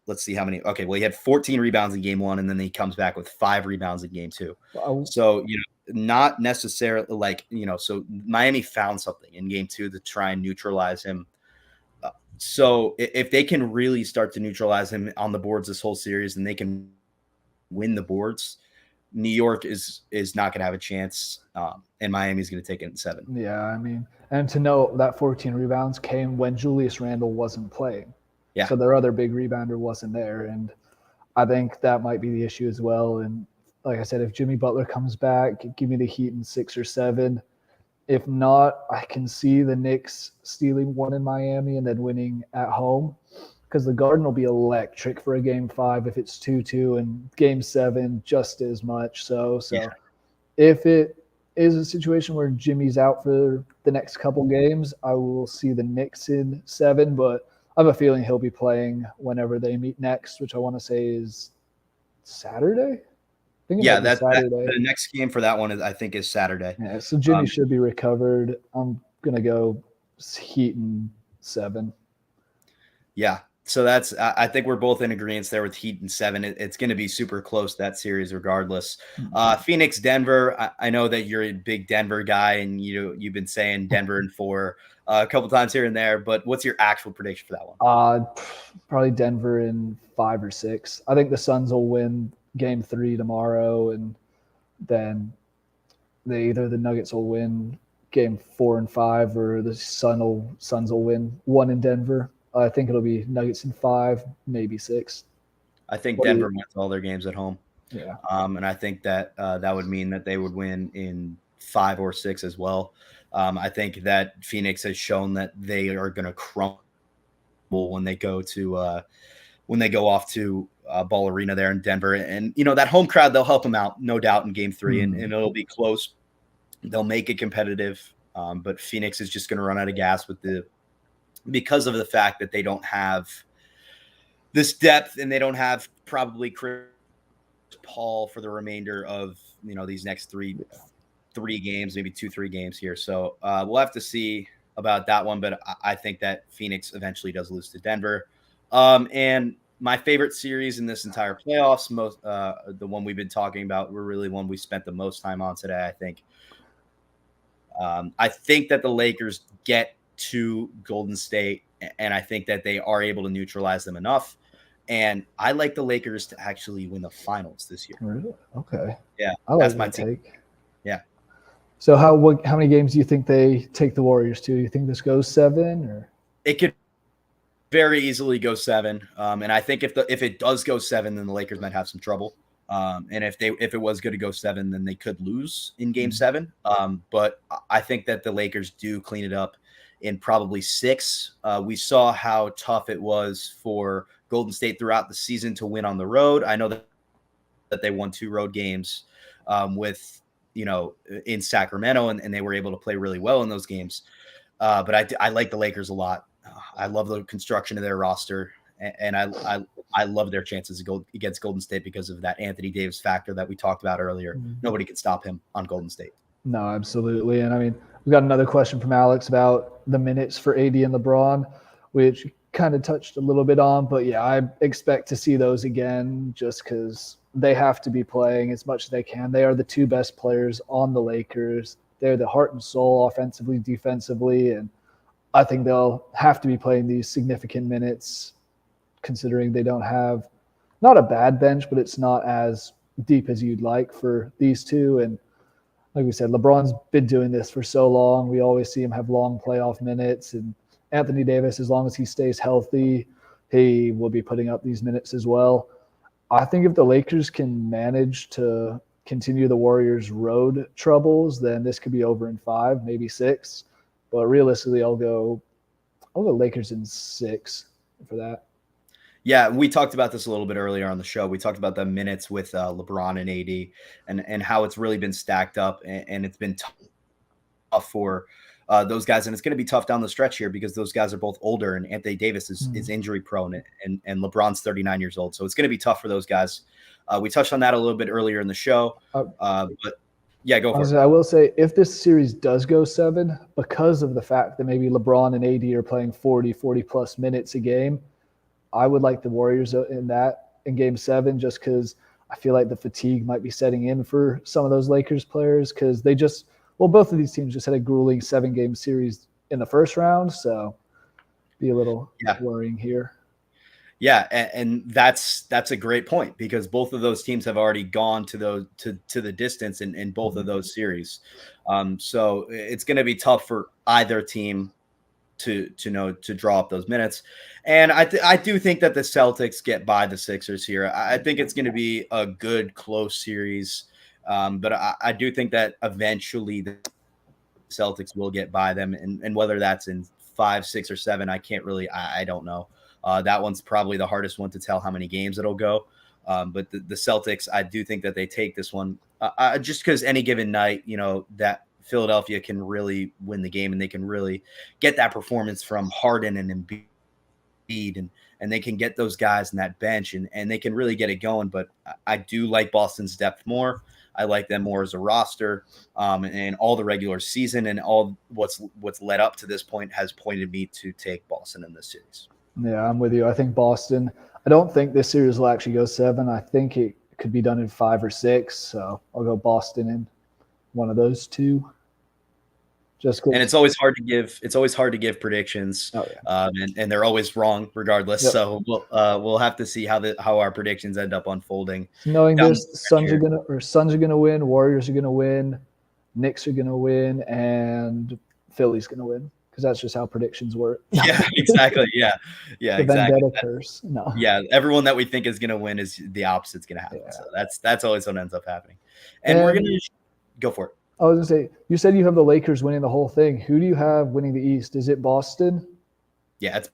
let's see how many. Okay, well, he had 14 rebounds in game 1, and then he comes back with 5 rebounds in game 2. So, not necessarily so Miami found something in game 2 to try and neutralize him. So if they can really start to neutralize him on the boards this whole series, and they can win the boards, New York is not going to have a chance, and Miami's going to take it in 7. Yeah, I mean, and to know that 14 rebounds came when Julius Randle wasn't playing. Yeah. So their other big rebounder wasn't there, and I think that might be the issue as well. And like I said, if Jimmy Butler comes back, give me the Heat in 6 or 7. If not, I can see the Knicks stealing one in Miami and then winning at home, because the Garden will be electric for a game 5 if it's 2-2, and game 7 just as much. So if it is a situation where Jimmy's out for the next couple games, I will see the Knicks in 7, but I have a feeling he'll be playing whenever they meet next, which I want to say is Saturday. That's Saturday. The next game for that one I think is Saturday. Yeah, so Jimmy should be recovered. I'm gonna go Heat in 7. Yeah, so I think we're both in agreement there with Heat in 7. It's going to be super close, that series, regardless. Phoenix, Denver. I know that you're a big Denver guy, and you've been saying Denver in 4 a couple times here and there. But what's your actual prediction for that one? Probably Denver in 5 or 6. I think the Suns will win game 3 tomorrow, and then the Nuggets will win game 4 and 5, or the Suns will win 1 in Denver. I think it'll be Nuggets in 5, maybe 6. I think Denver wins all their games at home. Yeah. And I think that that would mean that they would win in 5 or 6 as well. I think that Phoenix has shown that they are going to crumble when they go off to Ball Arena there in Denver. And, that home crowd, they'll help them out, no doubt, in game 3, and it'll be close. They'll make it competitive. But Phoenix is just going to run out of gas because of the fact that they don't have this depth, and they don't have probably Chris Paul for the remainder of these next three games, maybe 2-3 games here. So we'll have to see about that one, but I think that Phoenix eventually does lose to Denver. And my favorite series in this entire playoffs, the one we've been talking about, we're really one we spent the most time on today, I think. I think that the Lakers get to Golden State, and I think that they are able to neutralize them enough. And I like the Lakers to actually win the finals this year. Really? Okay. Yeah, that's my take. Yeah. So how many games do you think they take the Warriors to? Do you think this goes 7, or it could very easily go 7? And I think if it does go 7, then the Lakers might have some trouble. And if it was going to go 7, then they could lose in game 7. But I think that the Lakers do clean it up in probably 6. We saw how tough it was for Golden State throughout the season to win on the road. I know that they won 2 road games with, in Sacramento, and they were able to play really well in those games. But I like the Lakers a lot. I love the construction of their roster, and I love their chances to go against Golden State because of that Anthony Davis factor that we talked about earlier. Mm-hmm. Nobody can stop him on Golden State. No, absolutely. And I mean, we got another question from Alex about the minutes for AD and LeBron, which kind of touched a little bit on. But yeah, I expect to see those again just because they have to be playing as much as they can. They are the 2 best players on the Lakers. They're the heart and soul offensively, defensively. And I think they'll have to be playing these significant minutes considering they don't have not a bad bench, but it's not as deep as you'd like for these 2. And like we said, LeBron's been doing this for so long. We always see him have long playoff minutes. And Anthony Davis, as long as he stays healthy, he will be putting up these minutes as well. I think if the Lakers can manage to continue the Warriors' road troubles, then this could be over in 5, maybe 6. But realistically, I'll go Lakers in 6 for that. Yeah, we talked about this a little bit earlier on the show. We talked about the minutes with LeBron and AD and how it's really been stacked up, and it's been tough for those guys. And it's going to be tough down the stretch here because those guys are both older, and Anthony Davis is injury prone, and LeBron's 39 years old. So it's going to be tough for those guys. We touched on that a little bit earlier in the show. But yeah, go for it. I will say, if this series does go 7, because of the fact that maybe LeBron and AD are playing 40-plus minutes a game, I would like the Warriors in Game 7 just because I feel like the fatigue might be setting in for some of those Lakers players because both of these teams just had a grueling 7-game series in the first round, so be a little worrying here. Yeah, and that's a great point because both of those teams have already gone to the distance in both of those series. So it's going to be tough for either team to draw up those minutes. And I do think that the Celtics get by the Sixers here. I think it's going to be a good close series. But I do think that eventually the Celtics will get by them, and whether that's in 5, 6, or 7, I can't really, I don't know. That one's probably the hardest one to tell how many games it'll go. But the Celtics, I do think that they take this one just because any given night, that Philadelphia can really win the game and they can really get that performance from Harden and Embiid and they can get those guys in that bench and they can really get it going. But I do like Boston's depth more. I like them more as a roster, and all the regular season and all what's led up to this point has pointed me to take Boston in this series. Yeah, I'm with you. I think Boston. I don't think this series will actually go 7. I think it could be done in 5 or 6. So I'll go Boston in one of those 2. And it's always hard to give predictions. Oh, yeah. And they're always wrong regardless. Yep. So we'll have to see how our predictions end up unfolding. Knowing this, Suns are gonna win, Warriors are gonna win, Knicks are gonna win, and Philly's gonna win because that's just how predictions work. Yeah, exactly. Yeah, the exactly. Vendetta curse. No. Yeah, everyone that we think is gonna win is the opposite's gonna happen. Yeah. So that's always what ends up happening. And we're gonna go for it. I was going to say, you said you have the Lakers winning the whole thing. Who do you have winning the East? Is it Boston? Yeah, it's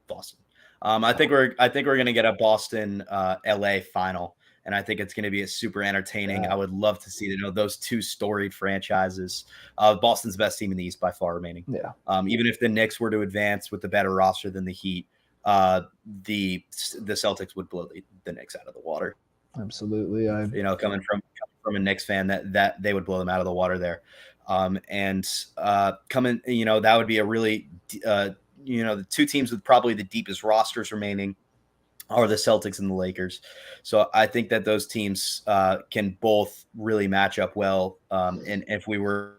Boston. I think we're going to get a Boston LA final, and I think it's going to be a super entertaining. Yeah. I would love to see those 2 storied franchises. Boston's best team in the East by far remaining. Yeah. Even if the Knicks were to advance with the better roster than the Heat, the Celtics would blow the Knicks out of the water. Absolutely. Coming from a Knicks fan, that they would blow them out of the water there. That would be a really, the 2 teams with probably the deepest rosters remaining are the Celtics and the Lakers. So I think that those teams can both really match up well. And if we were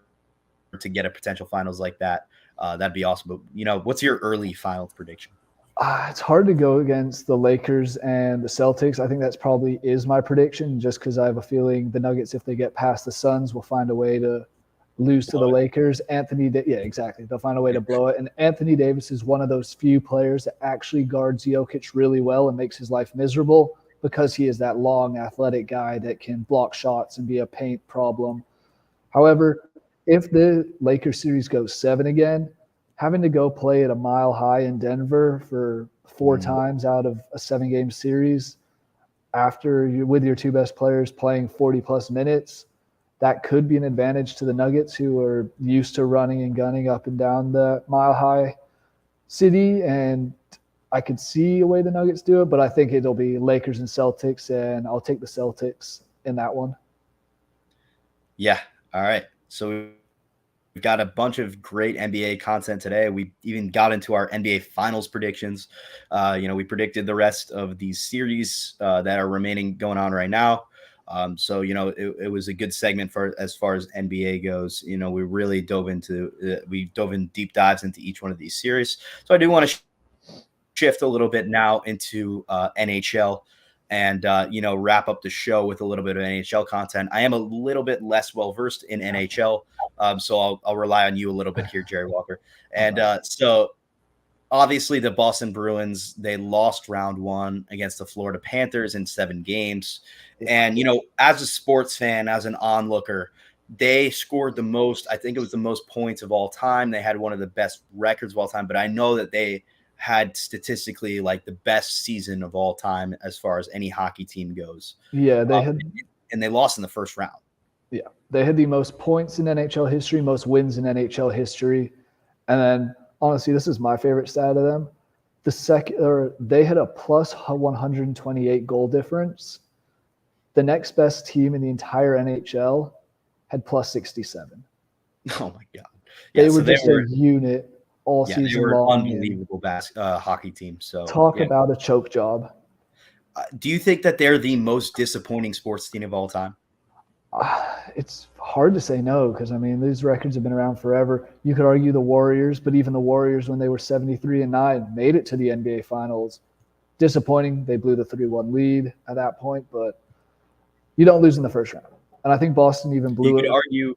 to get a potential finals like that, that'd be awesome. But, what's your early finals prediction? It's hard to go against the Lakers and the Celtics. I think that's probably is my prediction just because I have a feeling the Nuggets, if they get past the Suns, will find a way to lose to the Lakers. Yeah, exactly. They'll find a way to blow it. And Anthony Davis is one of those few players that actually guards Jokic really well and makes his life miserable because he is that long, athletic guy that can block shots and be a paint problem. However, if the Lakers series goes 7 again, having to go play at a Mile High in Denver for 4 times out of a 7-game series after you with your 2 best players playing 40-plus minutes, that could be an advantage to the Nuggets, who are used to running and gunning up and down the Mile High city. And I could see a way the Nuggets do it, but I think it'll be Lakers and Celtics, and I'll take the Celtics in that one. Yeah. All right. So we've got a bunch of great NBA content today. We even got into our NBA Finals predictions. We predicted the rest of these series that are remaining going on right now. So it was a good segment for as far as NBA goes. We really dove in deep dives into each one of these series. So I do want to shift a little bit now into NHL and wrap up the show with a little bit of NHL content. I am a little bit less well versed in NHL, so I'll rely on you a little bit here, Jerry Walker. And so obviously the Boston Bruins, they lost round 1 against the Florida Panthers in 7 games. And as a sports fan, as an onlooker, they scored the most. I think it was the most points of all time. They had one of the best records of all time, but I know that they had statistically like the best season of all time as far as any hockey team goes. Yeah, and they lost in the first round. Yeah, they had the most points in NHL history, most wins in NHL history, and then honestly, this is my favorite stat of them. They had a plus 128 goal difference. The next best team in the entire NHL had plus 67. Oh my God! Yeah, they were a unit all season they were long. Unbelievable hockey team. So talk about a choke job. Do you think that they're the most disappointing sports team of all time? It's hard to say no, because I mean these records have been around forever. You could argue the Warriors, but even the Warriors, when they were 73-9, made it to the NBA Finals. Disappointing. They blew the 3-1 lead at that point, but you don't lose in the first round. And I think Boston even blew it. You could argue.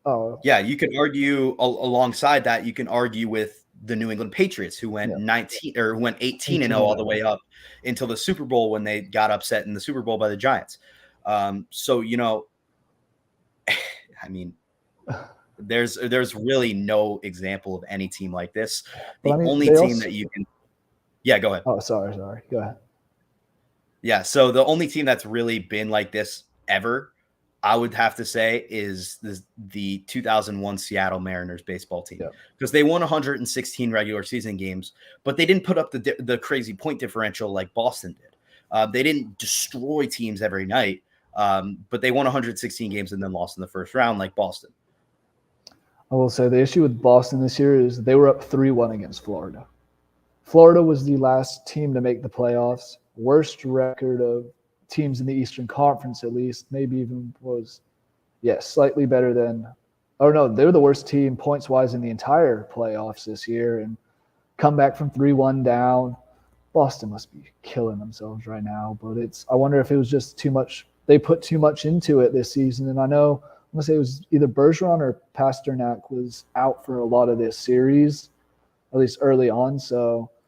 Oh yeah, you could argue alongside that. You can argue with the New England Patriots, who went 18-0 all the way up until the Super Bowl, when they got upset in the Super Bowl by the Giants. So I mean, there's really no example of any team like this. The only team that you can. Yeah, go ahead. Oh, sorry. Go ahead. Yeah, so the only team that's really been like this ever, I would have to say, is the 2001 Seattle Mariners baseball team, because they won 116 regular season games, but they didn't put up the crazy point differential like Boston did. They didn't destroy teams every night, but they won 116 games and then lost in the first round like Boston. I will say the issue with Boston this year is they were up 3-1 against Florida. Florida was the last team to make the playoffs. Worst record of teams in the Eastern Conference, at least. Maybe even was, slightly better than – oh, no, they're the worst team points-wise in the entire playoffs this year, and come back from 3-1 down. Boston must be killing themselves right now, but I wonder if it was just too much – they put too much into it this season. And I know – I'm going to say it was either Bergeron or Pasternak was out for a lot of this series, at least early on, so –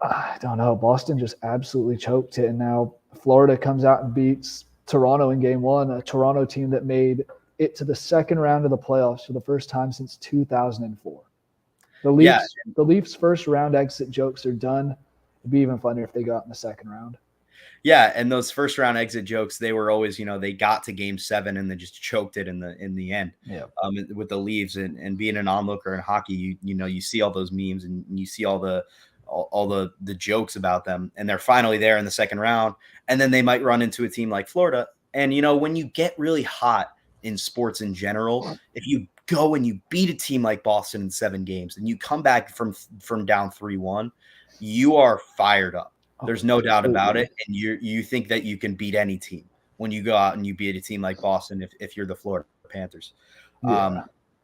I don't know. Boston just absolutely choked it. And now Florida comes out and beats Toronto in game 1, a Toronto team that made it to the second round of the playoffs for the first time since 2004. The Leafs first round exit jokes are done. It'd be even funnier if they got in the second round. Yeah, and those first round exit jokes, they were always, they got to game 7 and then just choked it in the end. Yeah. With the Leafs, and being an onlooker in hockey, you see all those memes and you see all the jokes about them, and they're finally there in the second round, and then they might run into a team like Florida. And when you get really hot in sports in general, if you go and you beat a team like Boston in 7 games and you come back from down 3-1, you are fired up. There's no doubt about it. And you think that you can beat any team when you go out and you beat a team like Boston if you're the Florida Panthers.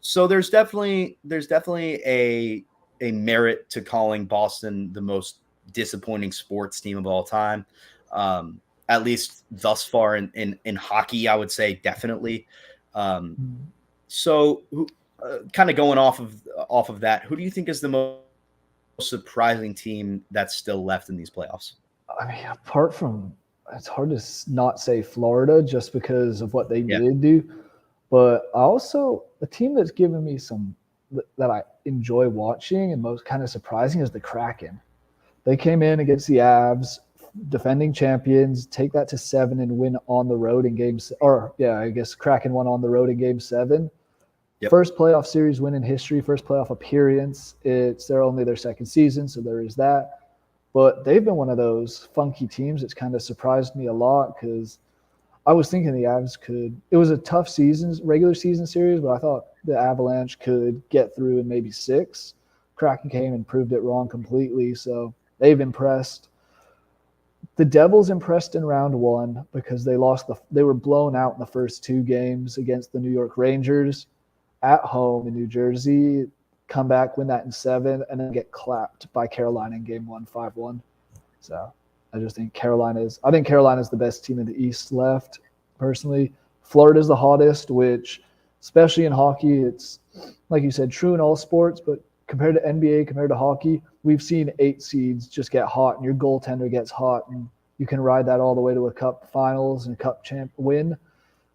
So there's definitely a merit to calling Boston the most disappointing sports team of all time. At least thus far in hockey, I would say definitely. So kind of going off of that, who do you think is the most surprising team that's still left in these playoffs? I mean, apart from, it's hard to not say Florida just because of what they did do, but also a team that's given me some that I enjoy watching and most kind of surprising is the Kraken. They came in against the Avs, defending champions, take that to 7 and win on the road in games. Or yeah, I guess Kraken won on the road in Game 7. Yep. First playoff series win in history, first playoff appearance. It's their second season, so there is that. But they've been one of those funky teams that's kind of surprised me a lot because I was thinking the Avs could. It was a tough regular season series, but I thought the Avalanche could get through in maybe 6. Kraken came and proved it wrong completely. So they've impressed. The Devils impressed in round 1 because they were blown out in the first 2 games against the New York Rangers at home in New Jersey. Come back, win that in 7, and then get clapped by Carolina in Game 1, 5-1. So I just think Carolina's the best team in the East left, personally. Florida's the hottest, which, especially in hockey, it's, like you said, true in all sports, but compared to NBA, compared to hockey, we've seen 8 seeds just get hot, and your goaltender gets hot, and you can ride that all the way to a cup finals and cup champ win.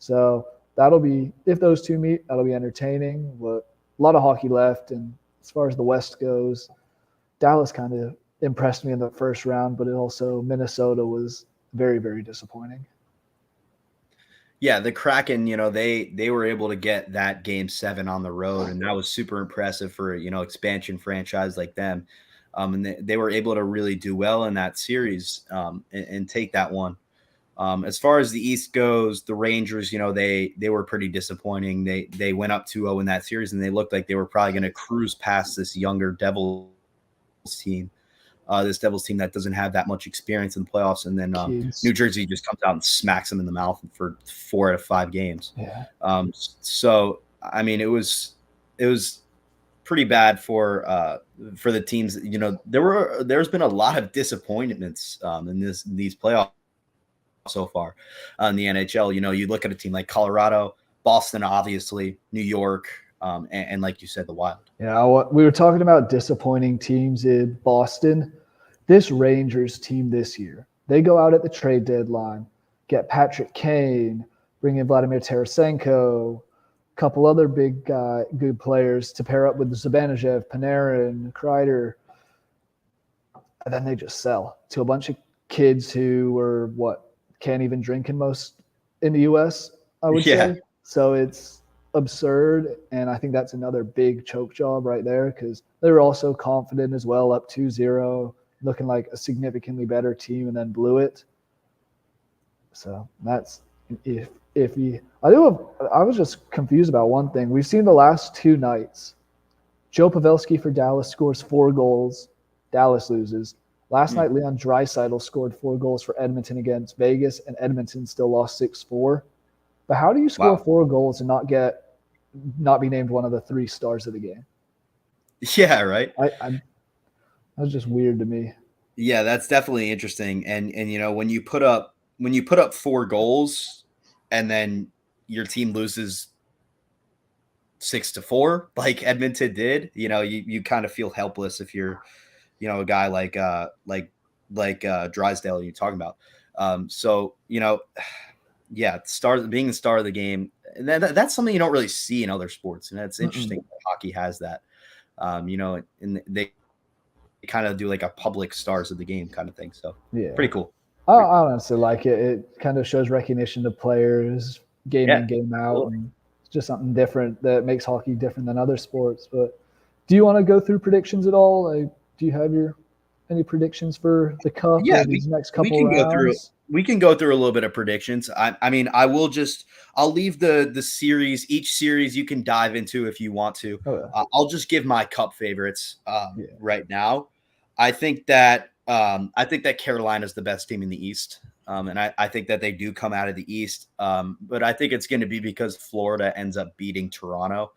So that'll be, if those two meet, that'll be entertaining. But a lot of hockey left, and as far as the West goes, Dallas kind of impressed me in the first round, but Minnesota was very, very disappointing. Yeah, the Kraken, they were able to get that Game 7 on the road, and that was super impressive for, expansion franchise like them. And they were able to really do well in that series and take that one. As far as the East goes, the Rangers, they were pretty disappointing. They went up 2-0 in that series, and they looked like they were probably going to cruise past this younger Devils team. This Devils team that doesn't have that much experience in the playoffs, and then New Jersey just comes out and smacks them in the mouth for 4 out of 5 games. Yeah. So I mean, it was pretty bad for the teams. There's been a lot of disappointments in these playoffs so far in the NHL. You look at a team like Colorado, Boston, obviously, New York, and like you said, the Wild. Yeah, we were talking about disappointing teams in Boston. This Rangers team this year, they go out at the trade deadline, get Patrick Kane, bring in Vladimir Tarasenko, a couple other big good players to pair up with Zibanejad, Panarin, Kreider, and then they just sell to a bunch of kids who were can't even drink in the U.S., I would say. So it's absurd, and I think that's another big choke job right there because they were also confident as well, up 2-0, looking like a significantly better team, and then blew it. So that's iffy. I was just confused about one thing. We've seen the last 2 nights. Joe Pavelski for Dallas scores 4 goals. Dallas loses. Last night, Leon Draisaitl scored 4 goals for Edmonton against Vegas, and Edmonton still lost 6-4. But how do you score 4 goals and not be named one of the 3 stars of the game? Yeah, right. That was just weird to me. Yeah, that's definitely interesting. And when you put up 4 goals and then your team loses 6-4, like Edmonton did, you kind of feel helpless if you're, a guy like Drysdale you're talking about. Yeah, being the star of the game, and that's something you don't really see in other sports, and that's interesting. Hockey has that, and they kind of do like a public stars of the game kind of thing. So yeah, pretty cool. I honestly like it. It kind of shows recognition to players, game in, game out, and it's just something different that makes hockey different than other sports. But do you want to go through predictions at all? Do you have any predictions for the Cup or these next couple rounds? We can go through a little bit of predictions. I mean, I'll leave the series. Each series you can dive into if you want to. I'll just give my Cup favorites right now. I think that Carolina is the best team in the East, and I think that they do come out of the East. But I think it's going to be because Florida ends up beating Toronto.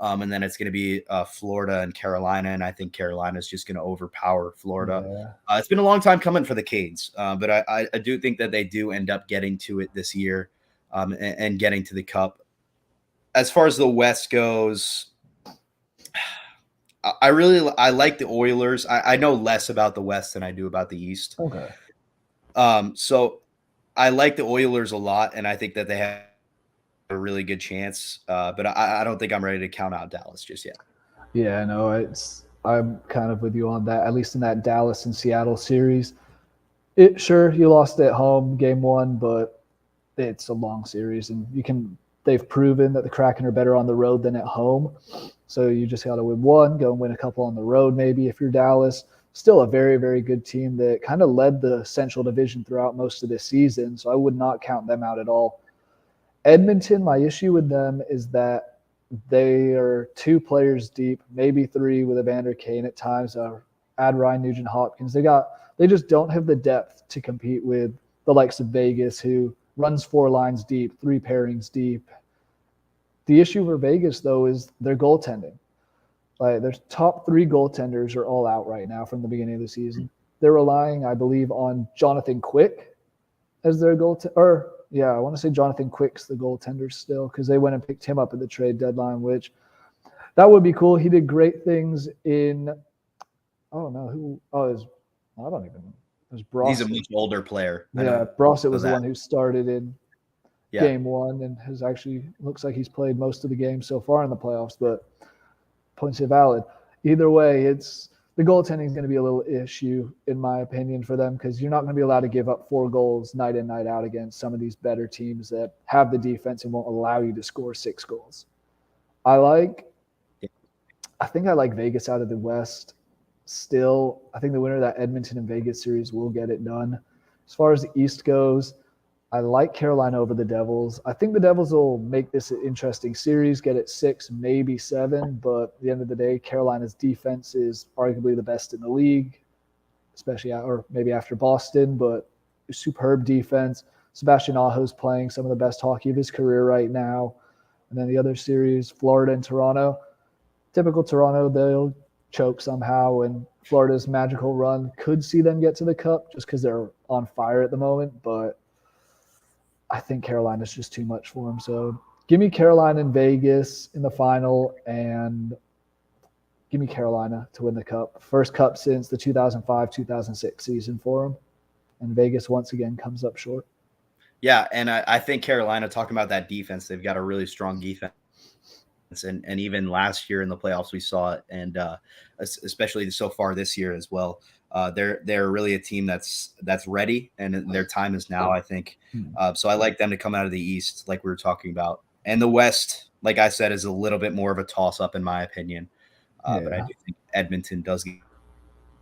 And then it's going to be Florida and Carolina, and I think Carolina is just going to overpower Florida. Yeah. It's been a long time coming for the Canes, but I do think that they do end up getting to it this year and getting to the Cup. As far as the West goes, I like the Oilers. I know less about the West than I do about the East. Okay. So I like the Oilers a lot, and I think that they have a really good chance, but I don't think I'm ready to count out Dallas just yet. Yeah, no, I'm kind of with you on that. At least in that Dallas and Seattle series, sure you lost at home game one, but it's a long series, and they've proven that the Kraken are better on the road than at home. So you just got to win one, go and win a couple on the road, maybe if you're Dallas. Still a very, very good team that kind of led the Central Division throughout most of this season. So I would not count them out at all. Edmonton, my issue with them is that they are two players deep, maybe three with Evander Kane at times. Add Ryan Nugent Hopkins. They just don't have the depth to compete with the likes of Vegas, who runs four lines deep, three pairings deep. The issue for Vegas though is their goaltending. Like their top three goaltenders are all out right now from the beginning of the season. They're relying, I believe, on Jonathan Quick as their goaltender. Or yeah, I want to say Jonathan Quick's the goaltender still because they went and picked him up at the trade deadline, which that would be cool. He did great things in. I don't know who. Oh, I don't even. It was He's a Brosset. much older player. Yeah, Brosset was the one who started in Yeah. game one and has actually looks like he's played most of the games so far in the playoffs. But points are valid. Either way, it's the goaltending is going to be a little issue in my opinion for them because you're not going to be allowed to give up 4 goals night in night out against some of these better teams that have the defense and won't allow you to score 6 goals. I think I like Vegas out of the West. Still, I think the winner of that Edmonton and Vegas series will get it done. As far as the East goes, I like Carolina over the Devils. I think the Devils will make this an interesting series, get it 6, maybe 7. But at the end of the day, Carolina's defense is arguably the best in the league, especially or maybe after Boston. But superb defense. Sebastian Aho's playing some of the best hockey of his career right now. And then the other series, Florida and Toronto. Typical Toronto, they'll choke somehow, and Florida's magical run could see them get to the Cup just because they're on fire at the moment. But I think Carolina's just too much for them. So give me Carolina and Vegas in the final, and give me Carolina to win the Cup. First Cup since the 2005-2006 season for them. And Vegas once again comes up short. Yeah, and I think Carolina, talking about that defense, they've got a really strong defense. And even last year in the playoffs, we saw it, and especially so far this year as well. They're really a team that's ready, and their time is now, I think. So I like them to come out of the East, like we were talking about, and the West, like I said, is a little bit more of a toss up in my opinion. But I do think Edmonton does get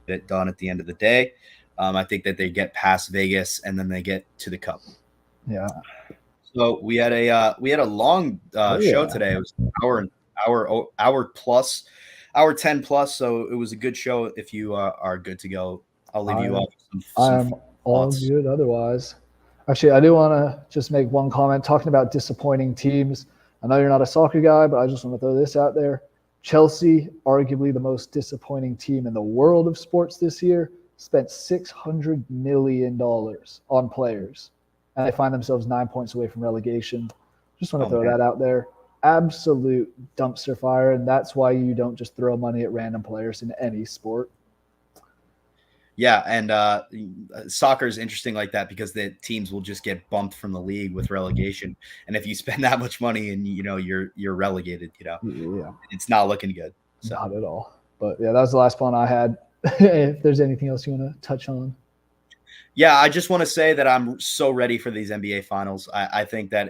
it done at the end of the day. I think that they get past Vegas and then they get to the Cup. Yeah. So we had a long show today. It was hour plus, hour 10 plus. So it was a good show. If you are good to go, I'll leave you off some I'm all good otherwise. Actually, I do want to just make one comment talking about disappointing teams. I know you're not a soccer guy, but I just want to throw this out there. Chelsea, arguably the most disappointing team in the world of sports this year, spent $600 million on players, and they find themselves 9 points away from relegation. Just want to throw that out there. Absolute dumpster fire, and that's why you don't just throw money at random players in any sport. Yeah, and soccer is interesting like that because the teams will just get bumped from the league with relegation, and if you spend that much money and you're relegated, it's not looking good. So. Not at all. But yeah, that was the last one I had. If there's anything else you want to touch on. Yeah, I just want to say that I'm so ready for these NBA finals. I think that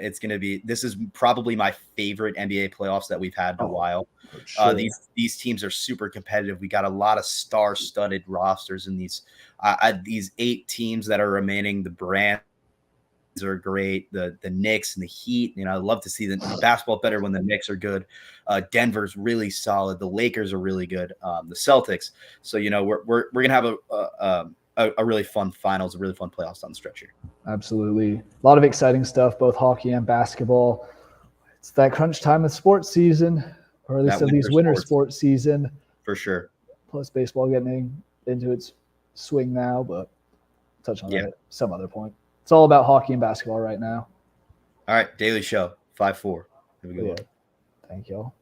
this is probably my favorite NBA playoffs that we've had in a while. Sure. These teams are super competitive. We got a lot of star-studded rosters in these 8 teams that are remaining. The Brands are great. The Knicks and the Heat. I love to see the basketball better when the Knicks are good. Denver's really solid. The Lakers are really good. The Celtics. So we're gonna have a really fun finals, a really fun playoffs on the stretch here. Absolutely. A lot of exciting stuff, both hockey and basketball. It's that crunch time of sports season, or at least of these winter sports season. For sure. Plus baseball getting into its swing now, but touch on that at some other point. It's all about hockey and basketball right now. All right. Daily show, 5-4. Here we go. Thank y'all.